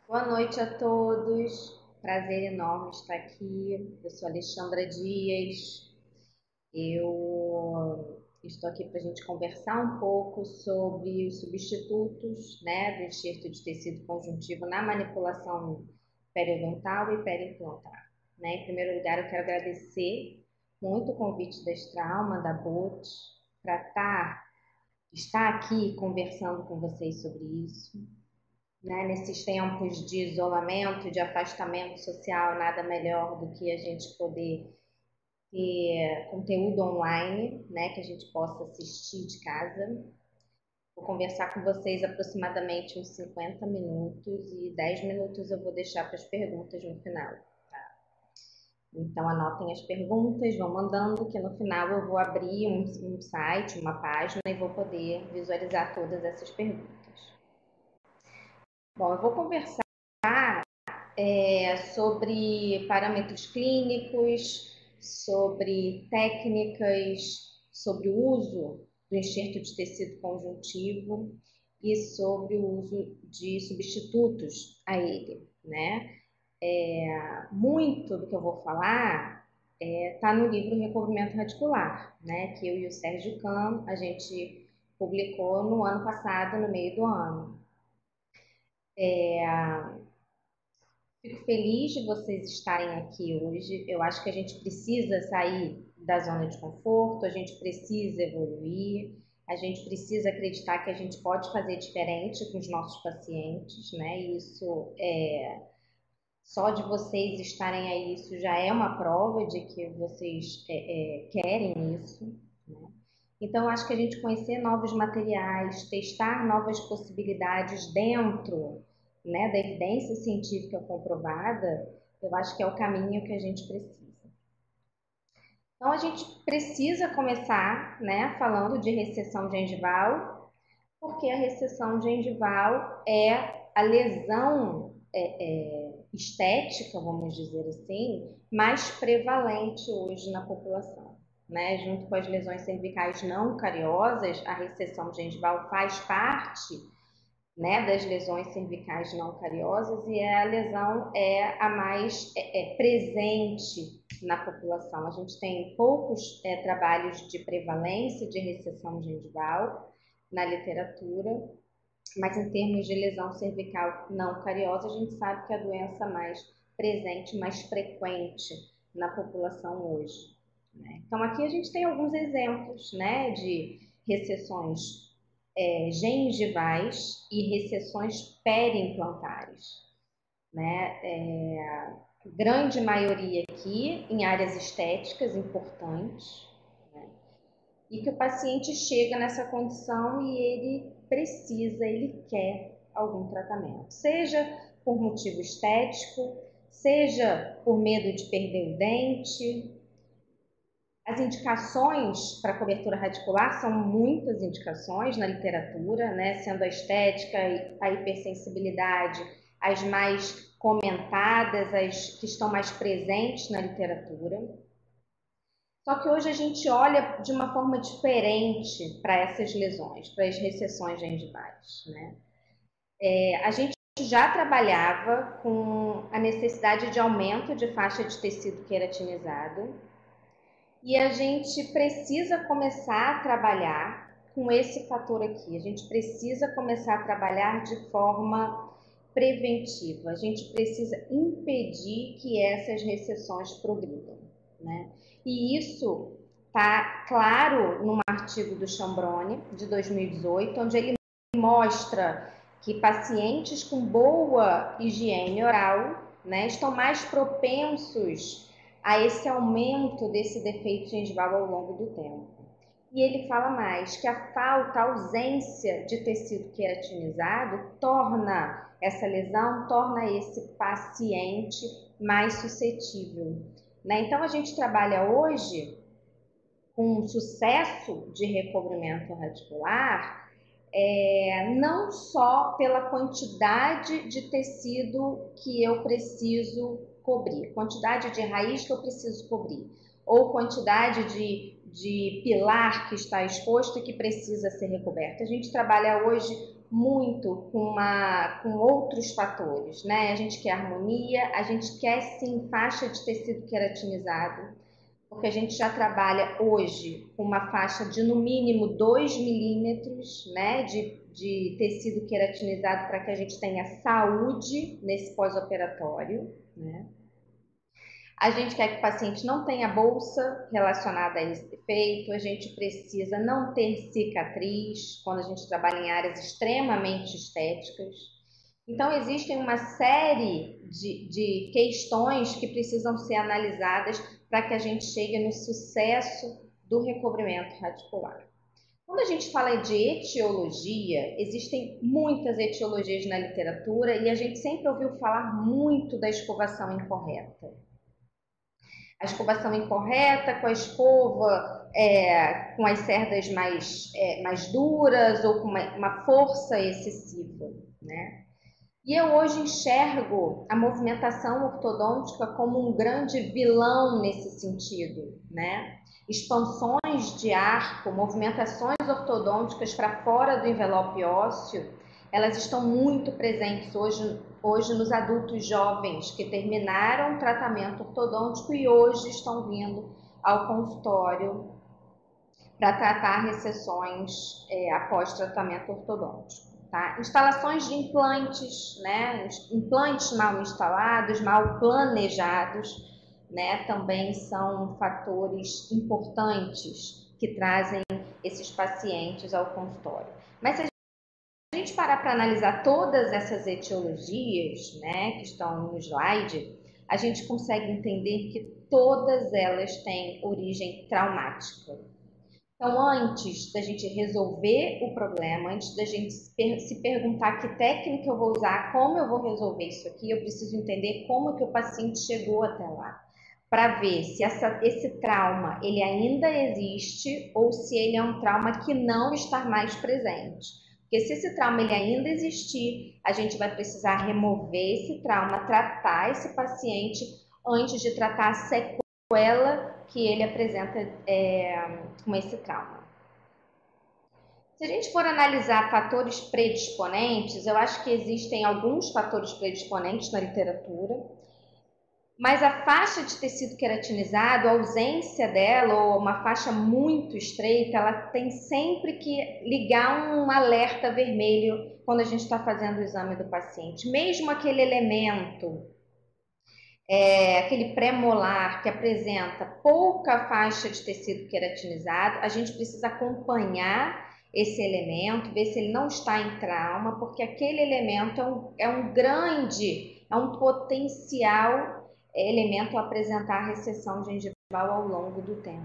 Boa noite a todos. Prazer enorme estar aqui. Eu sou Alexandra Dias. Eu estou aqui para a gente conversar um pouco sobre os substitutos, né, do enxerto de tecido conjuntivo na manipulação periodontal e periimplantar. Né? Em primeiro lugar, eu quero agradecer muito o convite da Strauma, da BOT, para estar aqui conversando com vocês sobre isso, né? Nesses tempos de isolamento, de afastamento social, nada melhor do que a gente poder ter conteúdo online, né, que a gente possa assistir de casa. Vou conversar com vocês aproximadamente uns 50 minutos e 10 minutos eu vou deixar para as perguntas no final. Então anotem as perguntas, vão mandando, que no final eu vou abrir um site, uma página e vou poder visualizar todas essas perguntas. Bom, eu vou conversar sobre parâmetros clínicos, sobre técnicas, sobre o uso do enxerto de tecido conjuntivo e sobre o uso de substitutos a ele, né? Muito do que eu vou falar está no livro Recobrimento Radicular, né? Que eu e o Sérgio Kahn, a gente publicou no ano passado, no meio do ano. Fico feliz de vocês estarem aqui hoje. Eu acho que a gente precisa sair da zona de conforto, a gente precisa evoluir, a gente precisa acreditar que a gente pode fazer diferente com os nossos pacientes, né? Isso só de vocês estarem aí, isso já é uma prova de que vocês querem isso, né? Então, acho que a gente conhecer novos materiais, testar novas possibilidades dentro, né, da evidência científica comprovada, eu acho que é o caminho que a gente precisa. Então, a gente precisa começar, né, falando de recessão gengival, porque a recessão gengival é a lesão estética, vamos dizer assim, mais prevalente hoje na população. Né? Junto com as lesões cervicais não cariosas, a recessão gengival faz parte, né, das lesões cervicais não cariosas e a lesão é a mais presente na população. A gente tem poucos trabalhos de prevalência de recessão gengival na literatura, mas em termos de lesão cervical não cariosa, a gente sabe que é a doença mais presente, mais frequente na população hoje. Né? Então, aqui a gente tem alguns exemplos, né, de recessões gengivais e recessões periimplantares. Né? Grande maioria aqui em áreas estéticas importantes, né? E que o paciente chega nessa condição e ele precisa, ele quer algum tratamento, seja por motivo estético, seja por medo de perder o dente. As indicações para cobertura radicular são muitas indicações na literatura, né? Sendo a estética, a hipersensibilidade as mais comentadas, as que estão mais presentes na literatura. Só que hoje a gente olha de uma forma diferente para essas lesões, para as recessões gengivais, né? A gente já trabalhava com a necessidade de aumento de faixa de tecido queratinizado e a gente precisa começar a trabalhar com esse fator aqui. A gente precisa começar a trabalhar de forma preventiva. A gente precisa impedir que essas recessões progridam, né? E isso está claro num artigo do Chambrone, de 2018, onde ele mostra que pacientes com boa higiene oral, né, estão mais propensos a esse aumento desse defeito gengival ao longo do tempo. E ele fala mais que a falta, a ausência de tecido queratinizado torna essa lesão, torna esse paciente mais suscetível. Né? Então a gente trabalha hoje com um sucesso de recobrimento radicular, não só pela quantidade de tecido que eu preciso cobrir, quantidade de raiz que eu preciso cobrir, ou quantidade de pilar que está exposto e que precisa ser recoberto. A gente trabalha hoje muito com outros fatores, né? A gente quer harmonia, a gente quer sim faixa de tecido queratinizado, porque a gente já trabalha hoje com uma faixa de no mínimo 2 milímetros, né, de tecido queratinizado para que a gente tenha saúde nesse pós-operatório, né? A gente quer que o paciente não tenha bolsa relacionada a esse defeito, a gente precisa não ter cicatriz quando a gente trabalha em áreas extremamente estéticas. Então, existem uma série de questões que precisam ser analisadas para que a gente chegue no sucesso do recobrimento radicular. Quando a gente fala de etiologia, existem muitas etiologias na literatura e a gente sempre ouviu falar muito da escovação incorreta. A escovação incorreta, com a escova com as cerdas mais duras ou com uma força excessiva, né? E eu hoje enxergo a movimentação ortodôntica como um grande vilão nesse sentido, né? Expansões de arco, movimentações ortodônticas para fora do envelope ósseo, elas estão muito presentes hoje nos adultos jovens que terminaram o tratamento ortodôntico e hoje estão vindo ao consultório para tratar recessões após tratamento ortodôntico. Tá? Instalações de implantes, né? Implantes mal instalados, mal planejados, né? Também são fatores importantes que trazem esses pacientes ao consultório. Mas se a gente parar para analisar todas essas etiologias, né, que estão no slide, a gente consegue entender que todas elas têm origem traumática. Então, antes da gente resolver o problema, antes da gente se perguntar que técnica eu vou usar, como eu vou resolver isso aqui, eu preciso entender como que o paciente chegou até lá, para ver se esse trauma ele ainda existe ou se ele é um trauma que não está mais presente. Porque se esse trauma ele ainda existir, a gente vai precisar remover esse trauma, tratar esse paciente antes de tratar a sequela que ele apresenta com esse trauma. Se a gente for analisar fatores predisponentes, eu acho que existem alguns fatores predisponentes na literatura, mas a faixa de tecido queratinizado, a ausência dela ou uma faixa muito estreita, ela tem sempre que ligar um alerta vermelho quando a gente está fazendo o exame do paciente. Mesmo aquele elemento aquele pré-molar que apresenta pouca faixa de tecido queratinizado, a gente precisa acompanhar esse elemento, ver se ele não está em trauma, porque aquele elemento é um potencial elemento a apresentar recessão gengival ao longo do tempo,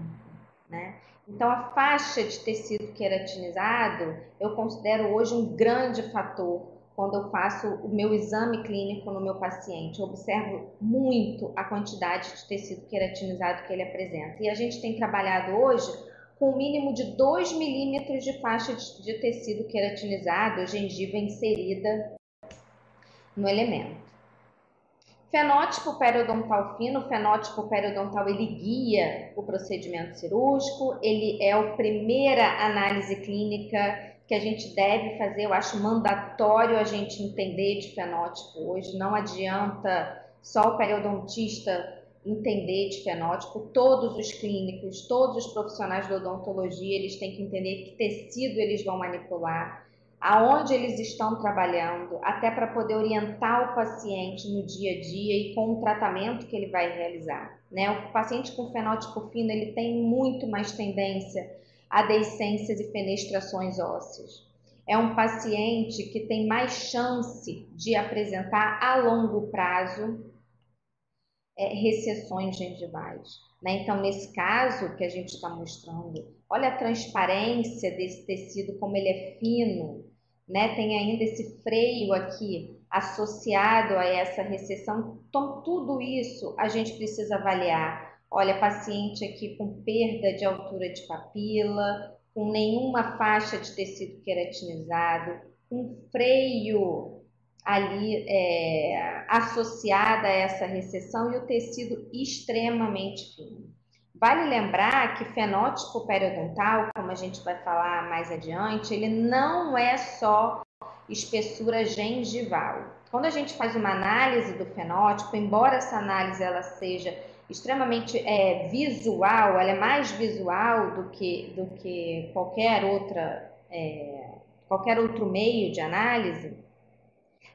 né? Então, a faixa de tecido queratinizado eu considero hoje um grande fator quando eu faço o meu exame clínico no meu paciente. Eu observo muito a quantidade de tecido queratinizado que ele apresenta. E a gente tem trabalhado hoje com um mínimo de 2 milímetros de faixa de tecido queratinizado, gengiva inserida no elemento. Fenótipo periodontal fino, o fenótipo periodontal ele guia o procedimento cirúrgico, ele é a primeira análise clínica que a gente deve fazer, eu acho mandatório a gente entender de fenótipo hoje, não adianta só o periodontista entender de fenótipo, todos os clínicos, todos os profissionais de odontologia, eles têm que entender que tecido eles vão manipular, aonde eles estão trabalhando, até para poder orientar o paciente no dia a dia e com o tratamento que ele vai realizar, né? O paciente com fenótipo fino, ele tem muito mais tendência a deiscências e fenestrações ósseas. É um paciente que tem mais chance de apresentar a longo prazo recessões gengivais, né? Então, nesse caso que a gente está mostrando, olha a transparência desse tecido, como ele é fino, né? Tem ainda esse freio aqui associado a essa recessão. Então, tudo isso a gente precisa avaliar. Olha, paciente aqui com perda de altura de papila, com nenhuma faixa de tecido queratinizado, com freio ali associada a essa recessão e o tecido extremamente fino. Vale lembrar que fenótipo periodontal, como a gente vai falar mais adiante, ele não é só espessura gengival. Quando a gente faz uma análise do fenótipo, embora essa análise ela seja extremamente visual, ela é mais visual do que qualquer outro meio de análise,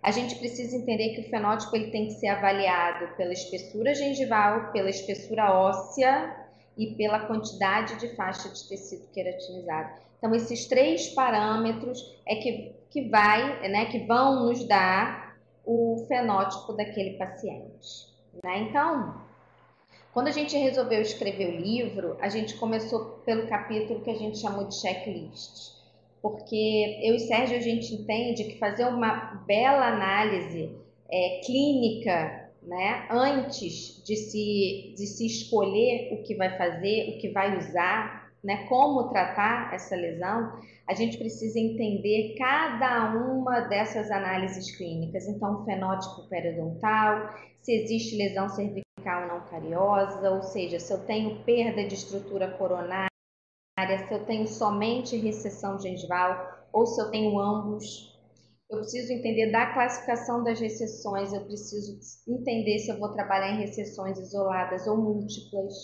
a gente precisa entender que o fenótipo ele tem que ser avaliado pela espessura gengival, pela espessura óssea e pela quantidade de faixa de tecido queratinizado. Então, esses 3 parâmetros que vão nos dar o fenótipo daquele paciente. Né? Então, quando a gente resolveu escrever o livro, a gente começou pelo capítulo que a gente chamou de checklist. Porque eu e Sérgio, a gente entende que fazer uma bela análise clínica, né, antes de se escolher o que vai fazer, o que vai usar, né, como tratar essa lesão, a gente precisa entender cada uma dessas análises clínicas. Então, o fenótipo periodontal, se existe lesão cervical não cariosa, ou seja, se eu tenho perda de estrutura coronária, se eu tenho somente recessão gengival ou se eu tenho ambos. Eu preciso entender da classificação das recessões, eu preciso entender se eu vou trabalhar em recessões isoladas ou múltiplas.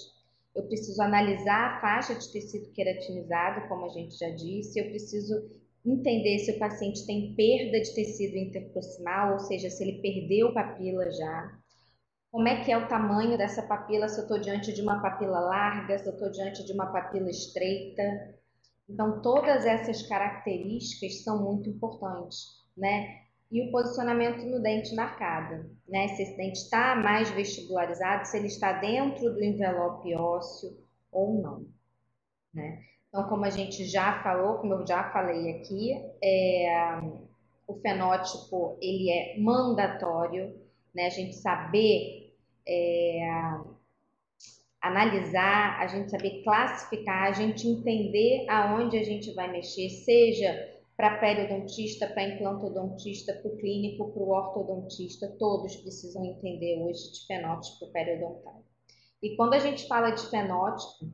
Eu preciso analisar a faixa de tecido queratinizado, como a gente já disse. Eu preciso entender se o paciente tem perda de tecido interproximal, ou seja, se ele perdeu papila já. Como é que é o tamanho dessa papila, se eu estou diante de uma papila larga, se eu estou diante de uma papila estreita. Então, todas essas características são muito importantes, né? E o posicionamento no dente na arcada, né? Se esse dente está mais vestibularizado, se ele está dentro do envelope ósseo ou não, né? Então, como a gente já falou, como eu já falei aqui, o fenótipo, ele é mandatório, né? A gente saber analisar, a gente saber classificar, a gente entender aonde a gente vai mexer, seja para periodontista, para implantodontista, para o clínico, para o ortodontista, todos precisam entender hoje de fenótipo periodontal. E quando a gente fala de fenótipo,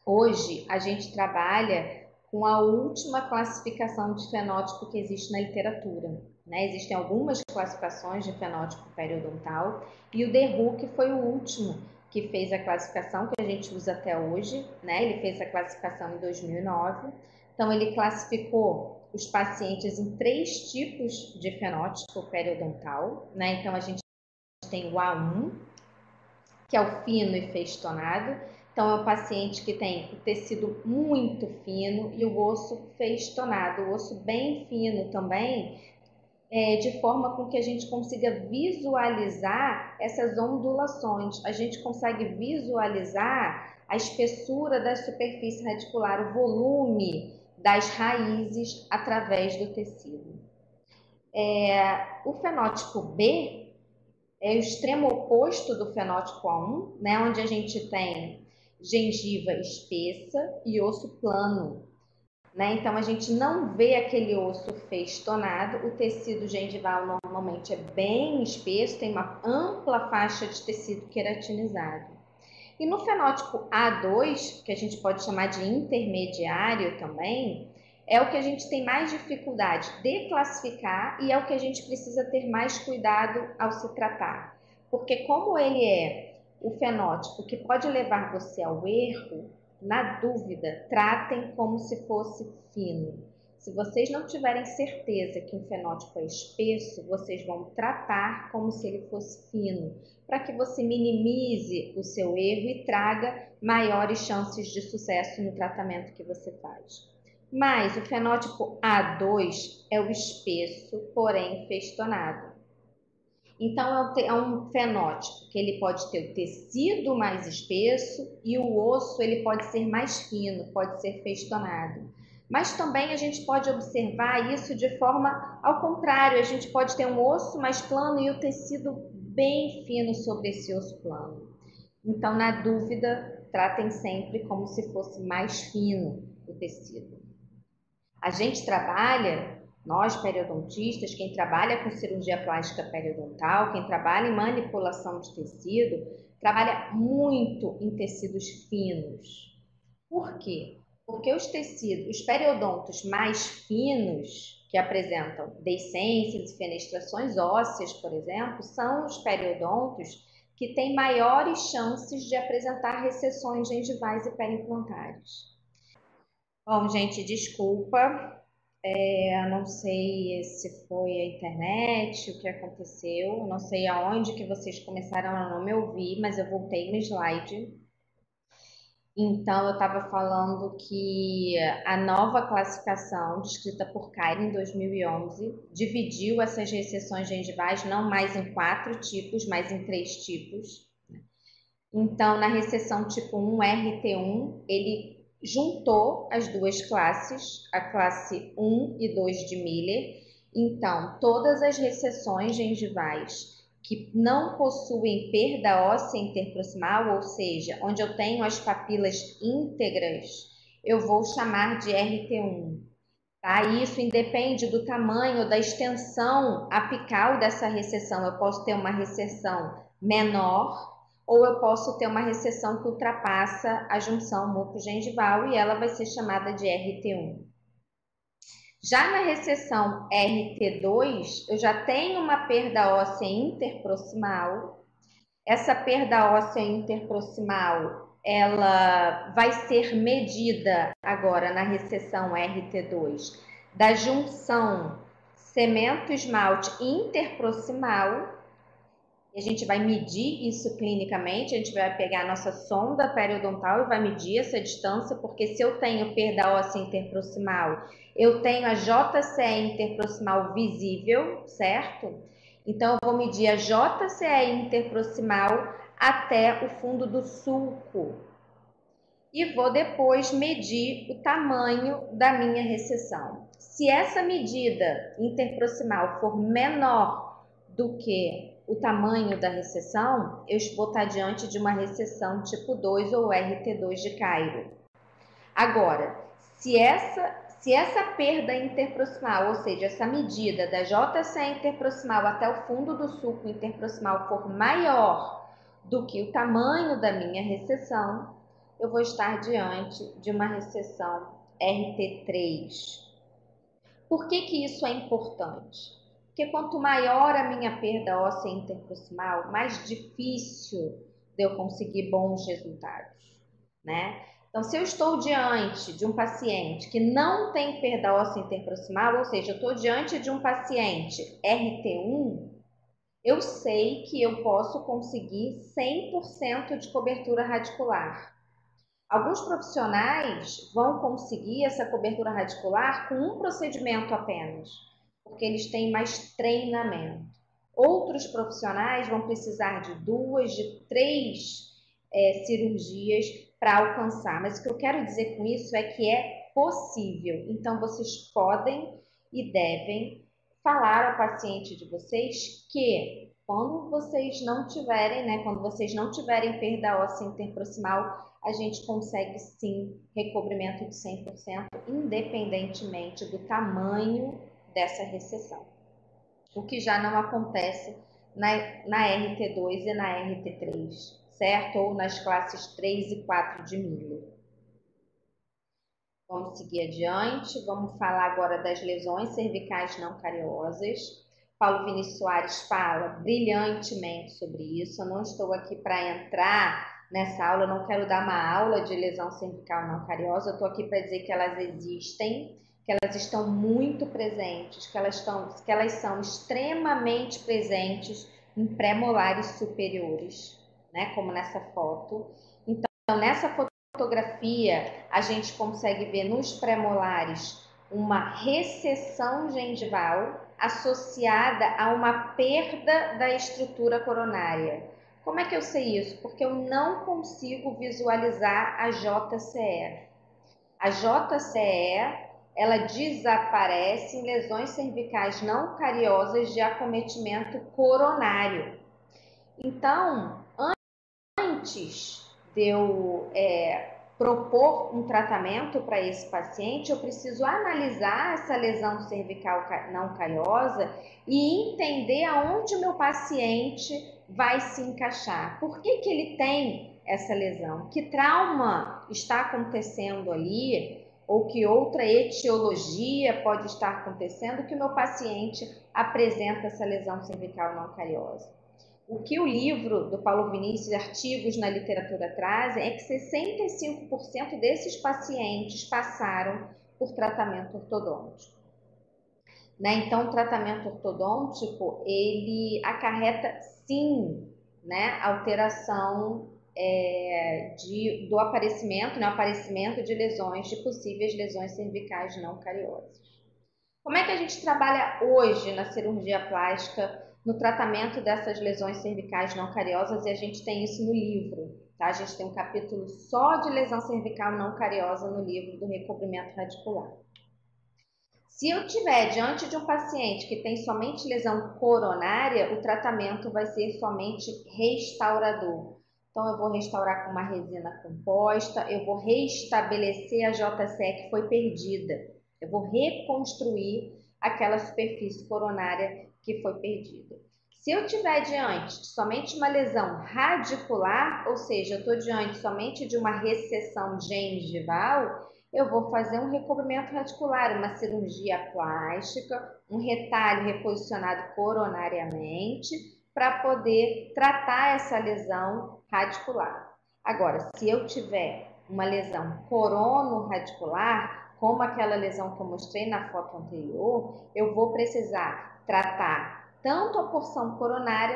hoje a gente trabalha com a última classificação de fenótipo que existe na literatura. Né? Existem algumas classificações de fenótipo periodontal e o DeHook foi o último que fez a classificação que a gente usa até hoje, né? Ele fez a classificação em 2009. Então, ele classificou os pacientes em 3 tipos de fenótipo periodontal, né? Então, a gente tem o A1, que é o fino e festonado. Então, é um paciente que tem o tecido muito fino e o osso festonado, o osso bem fino também, de forma com que a gente consiga visualizar essas ondulações. A gente consegue visualizar a espessura da superfície radicular, o volume das raízes através do tecido. O fenótipo B é o extremo oposto do fenótipo A1, né, onde a gente tem gengiva espessa e osso plano. Né? Então, a gente não vê aquele osso festonado, o tecido gengival normalmente é bem espesso, tem uma ampla faixa de tecido queratinizado. E no fenótipo A2, que a gente pode chamar de intermediário também, é o que a gente tem mais dificuldade de classificar e é o que a gente precisa ter mais cuidado ao se tratar. Porque como ele é o fenótipo que pode levar você ao erro, na dúvida, tratem como se fosse fino. Se vocês não tiverem certeza que um fenótipo é espesso, vocês vão tratar como se ele fosse fino, para que você minimize o seu erro e traga maiores chances de sucesso no tratamento que você faz. Mas o fenótipo A2 é o espesso, porém festonado. Então, é um fenótipo que ele pode ter o tecido mais espesso e o osso ele pode ser mais fino, pode ser festonado. Mas também a gente pode observar isso de forma ao contrário, a gente pode ter um osso mais plano e o tecido bem fino sobre esse osso plano. Então, na dúvida, tratem sempre como se fosse mais fino o tecido. A gente trabalha, nós periodontistas, quem trabalha com cirurgia plástica periodontal, quem trabalha em manipulação de tecido, trabalha muito em tecidos finos. Por quê? Porque os tecidos, os periodontos mais finos, que apresentam deiscências e fenestrações ósseas, por exemplo, são os periodontos que têm maiores chances de apresentar recessões gengivais e periimplantares. Bom, gente, desculpa, não sei se foi a internet, o que aconteceu, não sei aonde que vocês começaram a não me ouvir, mas eu voltei no slide. Então, eu estava falando que a nova classificação, descrita por Kyrie em 2011, dividiu essas recessões gengivais não mais em 4 tipos, mas em 3 tipos. Então, na recessão tipo 1, RT1, ele juntou as duas classes, a classe 1 e 2 de Miller. Então, todas as recessões gengivais que não possuem perda óssea interproximal, ou seja, onde eu tenho as papilas íntegras, eu vou chamar de RT1. Tá? Isso independe do tamanho, da extensão apical dessa recessão. Eu posso ter uma recessão menor ou eu posso ter uma recessão que ultrapassa a junção mucogengival e ela vai ser chamada de RT1. Já na recessão RT2, eu já tenho uma perda óssea interproximal. Essa perda óssea interproximal, ela vai ser medida agora na recessão RT2 da junção cemento-esmalte interproximal. E a gente vai medir isso clinicamente, a gente vai pegar a nossa sonda periodontal e vai medir essa distância, porque se eu tenho perda óssea interproximal, eu tenho a JCE interproximal visível, certo? Então, eu vou medir a JCE interproximal até o fundo do sulco. E vou depois medir o tamanho da minha recessão. Se essa medida interproximal for menor do que o tamanho da recessão, eu vou estar diante de uma recessão tipo 2 ou RT2 de Cairo. Agora, se essa perda interproximal, ou seja, essa medida da JCE interproximal até o fundo do sulco interproximal for maior do que o tamanho da minha recessão, eu vou estar diante de uma recessão RT3. Por que isso é importante? Porque quanto maior a minha perda óssea interproximal, mais difícil de eu conseguir bons resultados, né? Então, se eu estou diante de um paciente que não tem perda óssea interproximal, ou seja, eu estou diante de um paciente RT1, eu sei que eu posso conseguir 100% de cobertura radicular. Alguns profissionais vão conseguir essa cobertura radicular com um procedimento apenas, porque eles têm mais treinamento. Outros profissionais vão precisar de 2, de 3 cirurgias para alcançar. Mas o que eu quero dizer com isso é que é possível. Então, vocês podem e devem falar ao paciente de vocês que quando vocês não tiverem, quando vocês não tiverem perda óssea interproximal, a gente consegue sim recobrimento de 100%, independentemente do tamanho dessa recessão. O que já não acontece na RT2 e na RT3, certo? Ou nas classes 3 e 4 de Miller. Vamos seguir adiante, vamos falar agora das lesões cervicais não cariosas. Paulo Vinícius Soares fala brilhantemente sobre isso. Eu não estou aqui para entrar nessa aula, eu não quero dar uma aula de lesão cervical não cariosa, eu estou aqui para dizer que elas existem, que elas estão muito presentes, que elas são extremamente presentes em pré-molares superiores, né, como nessa foto. Então, nessa fotografia, a gente consegue ver nos pré-molares uma recessão gengival associada a uma perda da estrutura coronária. Como é que eu sei isso? Porque eu não consigo visualizar a JCE. A JCE, ela desaparece em lesões cervicais não cariosas de acometimento coronário. Então, antes de eu propor um tratamento para esse paciente, eu preciso analisar essa lesão cervical não cariosa e entender aonde o meu paciente vai se encaixar. Por que ele tem essa lesão? Que trauma está acontecendo ali ou que outra etiologia pode estar acontecendo que o meu paciente apresenta essa lesão cervical não cariosa. O que o livro do Paulo Vinícius, artigos na literatura trazem, é que 65% desses pacientes passaram por tratamento ortodôntico. Né? Então, o tratamento ortodôntico, ele acarreta, sim, né, alteração do aparecimento, né, aparecimento de lesões, de possíveis lesões cervicais não cariosas. Como é que a gente trabalha hoje na cirurgia plástica, no tratamento dessas lesões cervicais não cariosas? E a gente tem isso no livro, tá? A gente tem um capítulo só de lesão cervical não cariosa no livro do recobrimento radicular. Se eu tiver diante de um paciente que tem somente lesão coronária, o tratamento vai ser somente restaurador. Então, eu vou restaurar com uma resina composta, eu vou restabelecer a JCE que foi perdida. Eu vou reconstruir aquela superfície coronária que foi perdida. Se eu tiver diante de somente uma lesão radicular, ou seja, eu estou diante somente de uma recessão gengival, eu vou fazer um recobrimento radicular, uma cirurgia plástica, um retalho reposicionado coronariamente, para poder tratar essa lesão radicular. Agora, se eu tiver uma lesão corono-radicular, como aquela lesão que eu mostrei na foto anterior, eu vou precisar tratar tanto a porção coronária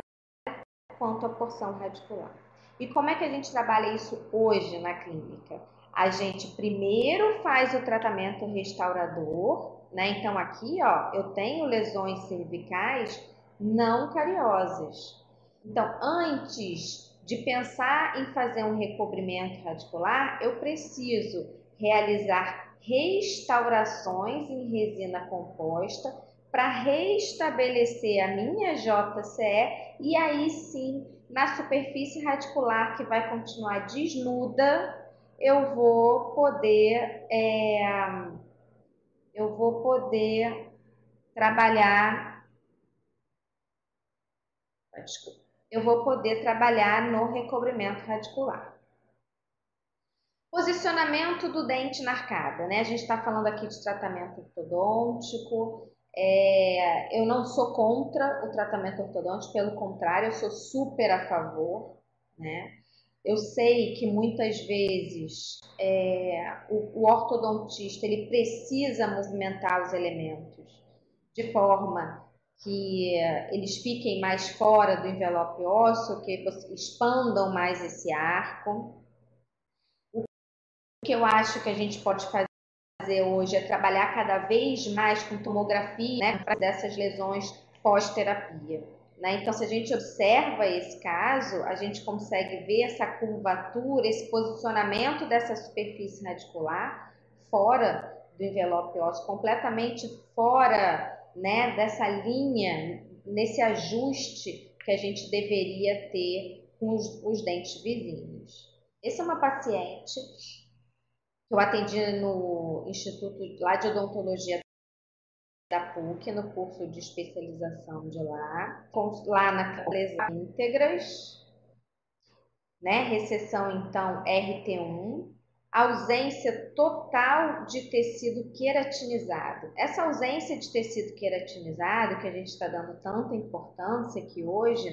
quanto a porção radicular. E como é que a gente trabalha isso hoje na clínica? A gente primeiro faz o tratamento restaurador, né? Então aqui, ó, eu tenho lesões cervicais não cariosas. Então, antes de pensar em fazer um recobrimento radicular, eu preciso realizar restaurações em resina composta para restabelecer a minha JCE e aí sim, na superfície radicular que vai continuar desnuda, eu vou poder trabalhar, desculpa, eu vou poder trabalhar no recobrimento radicular. Posicionamento do dente na arcada, né? A gente está falando aqui de tratamento ortodôntico. Eu não sou contra o tratamento ortodôntico, pelo contrário, eu sou super a favor, né? Eu sei que muitas vezes o ortodontista ele precisa movimentar os elementos de forma que eles fiquem mais fora do envelope ósseo, que expandam mais esse arco. O que eu acho que a gente pode fazer hoje é trabalhar cada vez mais com tomografia, né, dessas lesões pós-terapia. Né? Então, se a gente observa esse caso, a gente consegue ver essa curvatura, esse posicionamento dessa superfície radicular fora do envelope ósseo, completamente fora, né, dessa linha, nesse ajuste que a gente deveria ter com os dentes vizinhos. Essa é uma paciente que eu atendi no Instituto lá de Odontologia da PUC, no curso de especialização de lá na lesões íntegras, né? Recessão, então, RT1, ausência total de tecido queratinizado. Essa ausência de tecido queratinizado, que a gente está dando tanta importância aqui hoje,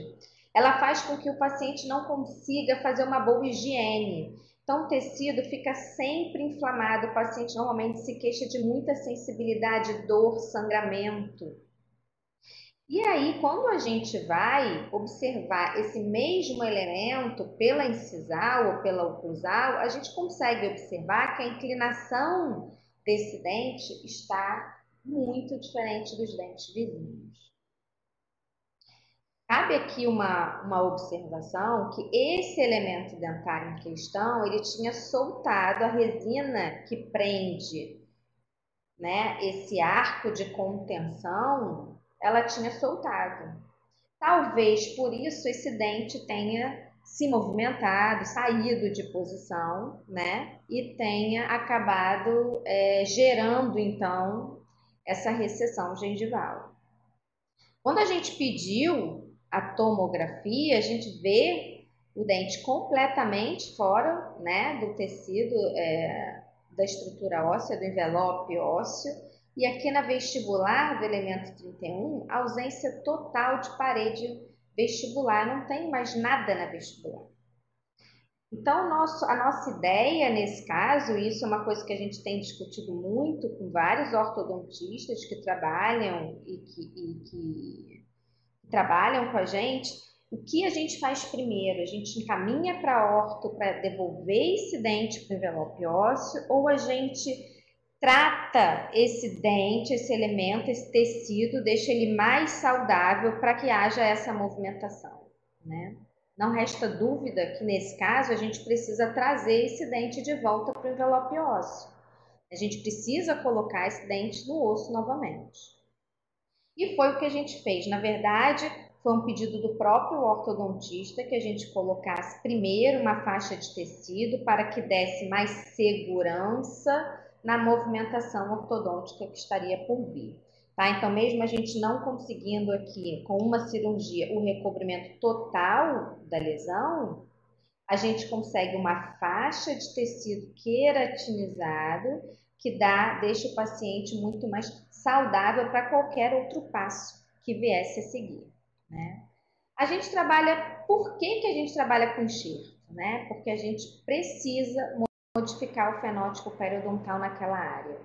ela faz com que o paciente não consiga fazer uma boa higiene. Então, o tecido fica sempre inflamado, o paciente normalmente se queixa de muita sensibilidade, dor, sangramento. E aí, quando a gente vai observar esse mesmo elemento pela incisal ou pela oclusal, a gente consegue observar que a inclinação desse dente está muito diferente dos dentes vizinhos. Cabe aqui uma observação que esse elemento dentário em questão, ele tinha soltado a resina que prende, né, esse arco de contenção, ela tinha soltado. Talvez por isso esse dente tenha se movimentado, saído de posição, né, e tenha acabado gerando então essa recessão gengival. Quando a gente pediu a tomografia, a gente vê o dente completamente fora, né, do tecido da estrutura óssea, do envelope ósseo, e aqui na vestibular do elemento 31, ausência total de parede vestibular, não tem mais nada na vestibular. Então, a nossa ideia nesse caso, isso é uma coisa que a gente tem discutido muito com vários ortodontistas que trabalham e que trabalham com a gente, o que a gente faz primeiro? A gente encaminha para a orto para devolver esse dente para o envelope ósseo ou a gente trata esse dente, esse elemento, esse tecido, deixa ele mais saudável para que haja essa movimentação, né? Não resta dúvida que nesse caso a gente precisa trazer esse dente de volta para o envelope ósseo. A gente precisa colocar esse dente no osso novamente. E foi o que a gente fez. Na verdade, foi um pedido do próprio ortodontista que a gente colocasse primeiro uma faixa de tecido para que desse mais segurança na movimentação ortodôntica que estaria por vir. Tá? Então, mesmo a gente não conseguindo aqui, com uma cirurgia, o recobrimento total da lesão, a gente consegue uma faixa de tecido queratinizado que deixa o paciente muito mais saudável para qualquer outro passo que viesse a seguir, né? A gente trabalha, por que a gente trabalha com enxerto, né? Porque a gente precisa modificar o fenótipo periodontal naquela área.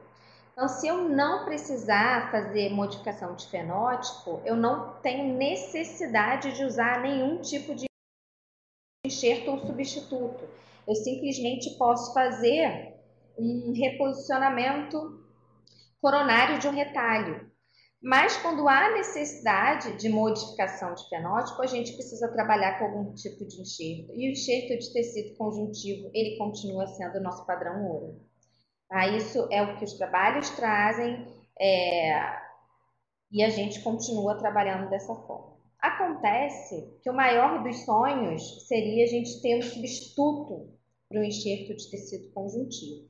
Então, se eu não precisar fazer modificação de fenótipo, eu não tenho necessidade de usar nenhum tipo de enxerto ou substituto. Eu simplesmente posso fazer um reposicionamento coronário de um retalho. Mas quando há necessidade de modificação de fenótipo, a gente precisa trabalhar com algum tipo de enxerto. E o enxerto de tecido conjuntivo, ele continua sendo o nosso padrão ouro. Tá? Isso é o que os trabalhos trazem e a gente continua trabalhando dessa forma. Acontece que o maior dos sonhos seria a gente ter um substituto para o enxerto de tecido conjuntivo.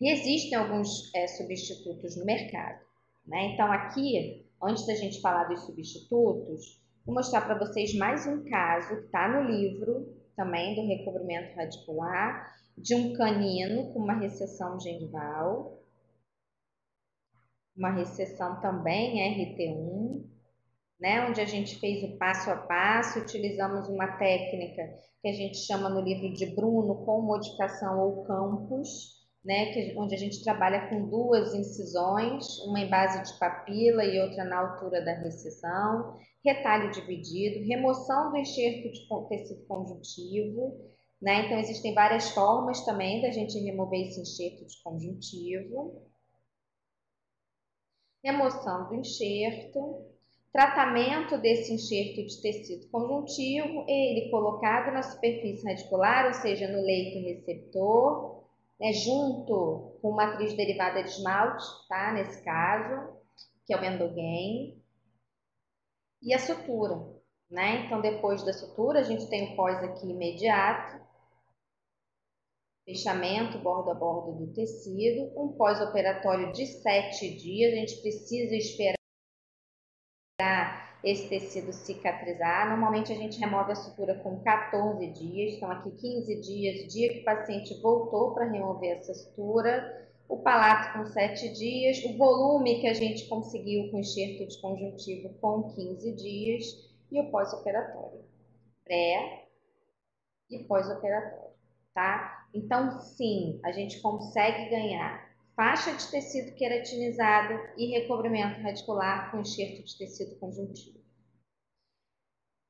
E existem alguns substitutos no mercado, né? Então aqui, antes da gente falar dos substitutos, vou mostrar para vocês mais um caso que está no livro também do recobrimento radicular, de um canino com uma recessão gengival, uma recessão também RT1, né, onde a gente fez o passo a passo, utilizamos uma técnica que a gente chama no livro de Bruno com modificação ou campos, né, onde a gente trabalha com duas incisões, uma em base de papila e outra na altura da recessão, retalho dividido, remoção do enxerto de tecido conjuntivo, né, então existem várias formas também da gente remover esse enxerto de conjuntivo. Remoção do enxerto, tratamento desse enxerto de tecido conjuntivo, ele colocado na superfície radicular, ou seja, no leito receptor, né, junto com matriz derivada de esmalte, tá, nesse caso, que é o Endogain, e a sutura, né? Então, depois da sutura, a gente tem o pós aqui imediato, fechamento bordo a bordo do tecido, um pós-operatório de 7 dias, a gente precisa esperar esse tecido cicatrizar. Normalmente a gente remove a sutura com 14 dias, então aqui 15 dias, dia que o paciente voltou para remover essa sutura, o palato com 7 dias, o volume que a gente conseguiu com enxerto de conjuntivo com 15 dias e o pós-operatório, pré e pós-operatório, tá? Então sim, a gente consegue ganhar faixa de tecido queratinizado e recobrimento radicular com enxerto de tecido conjuntivo.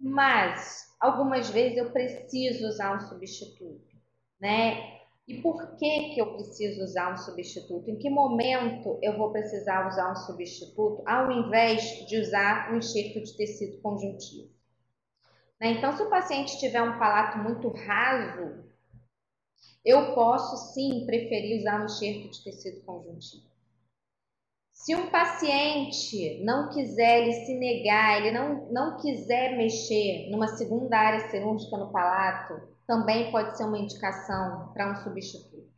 Mas algumas vezes eu preciso usar um substituto, né? E por que eu preciso usar um substituto? Em que momento eu vou precisar usar um substituto ao invés de usar um enxerto de tecido conjuntivo? Né? Então, se o paciente tiver um palato muito raso, eu posso sim preferir usar um enxerto de tecido conjuntivo. Se um paciente não quiser, ele se negar, ele não quiser mexer numa segunda área cirúrgica no palato, também pode ser uma indicação para um substituto.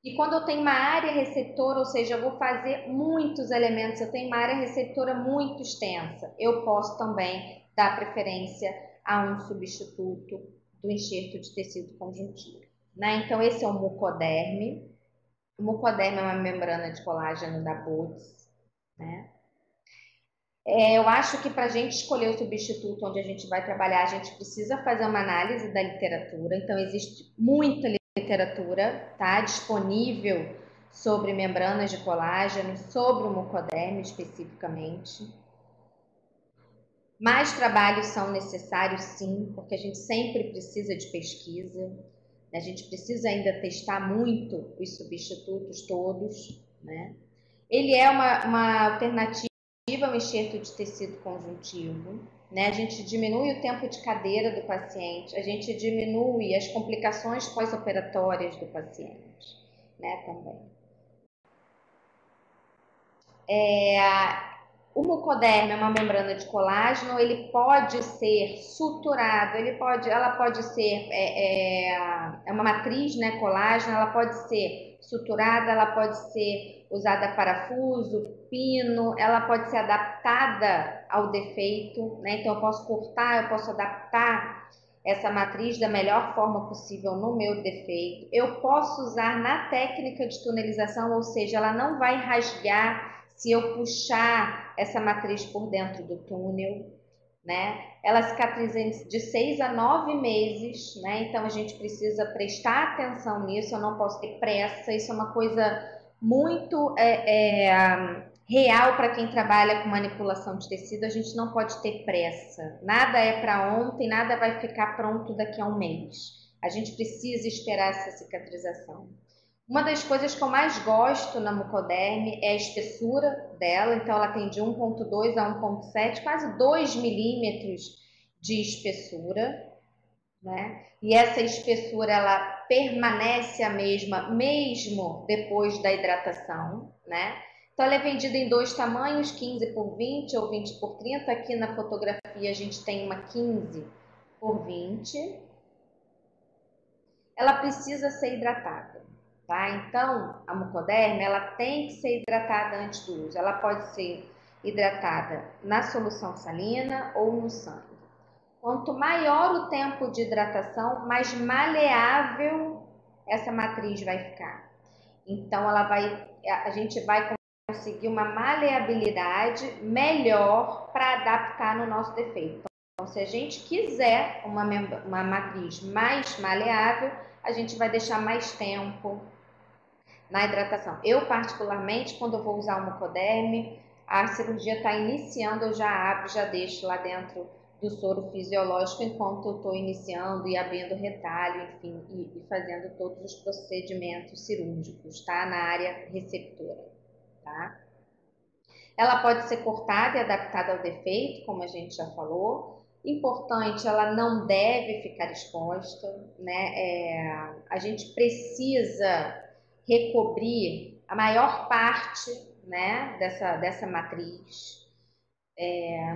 E quando eu tenho uma área receptora, ou seja, eu vou fazer muitos elementos, eu tenho uma área receptora muito extensa, eu posso também dar preferência a um substituto do enxerto de tecido conjuntivo. Né? Então, esse é o mucoderme. O mucoderme é uma membrana de colágeno da Boots, né? Eu acho que para a gente escolher o substituto onde a gente vai trabalhar, a gente precisa fazer uma análise da literatura. Então, existe muita literatura, tá, disponível sobre membranas de colágeno, sobre o mucoderme especificamente. Mais trabalhos são necessários, sim, porque a gente sempre precisa de pesquisa. A gente precisa ainda testar muito os substitutos todos, né? Ele é uma alternativa ao enxerto de tecido conjuntivo, né? A gente diminui o tempo de cadeira do paciente, a gente diminui as complicações pós-operatórias do paciente, né? Também. O mucoderme é uma membrana de colágeno, ele pode ser suturado, ela pode ser uma matriz, né, colágeno, ela pode ser suturada, ela pode ser usada parafuso, pino, ela pode ser adaptada ao defeito, né? Então eu posso cortar, eu posso adaptar essa matriz da melhor forma possível no meu defeito. Eu posso usar na técnica de tunelização, ou seja, ela não vai rasgar se eu puxar essa matriz por dentro do túnel, né? Ela cicatriza de 6 a 9 meses, né? Então a gente precisa prestar atenção nisso, eu não posso ter pressa, isso é uma coisa muito real para quem trabalha com manipulação de tecido, a gente não pode ter pressa. Nada é para ontem, nada vai ficar pronto daqui a um mês. A gente precisa esperar essa cicatrização. Uma das coisas que eu mais gosto na mucoderme é a espessura dela, então ela tem de 1,2 a 1,7, quase 2 milímetros de espessura, né? E essa espessura ela permanece a mesma mesmo depois da hidratação, né? Então ela é vendida em dois tamanhos, 15 por 20 ou 20 por 30. Aqui na fotografia a gente tem uma 15 por 20. Ela precisa ser hidratada, tá? Então, a mucoderme, ela tem que ser hidratada antes do uso. Ela pode ser hidratada na solução salina ou no sangue. Quanto maior o tempo de hidratação, mais maleável essa matriz vai ficar. Então, a gente vai conseguir uma maleabilidade melhor para adaptar no nosso defeito. Então, se a gente quiser uma matriz mais maleável, a gente vai deixar mais tempo na hidratação. Eu, particularmente, quando eu vou usar o mucoderme, a cirurgia está iniciando, eu já abro, já deixo lá dentro do soro fisiológico enquanto eu estou iniciando e abrindo retalho, enfim, e fazendo todos os procedimentos cirúrgicos, tá? Na área receptora, tá? Ela pode ser cortada e adaptada ao defeito, como a gente já falou. Importante, ela não deve ficar exposta, né? A gente precisa recobrir a maior parte, né, dessa matriz.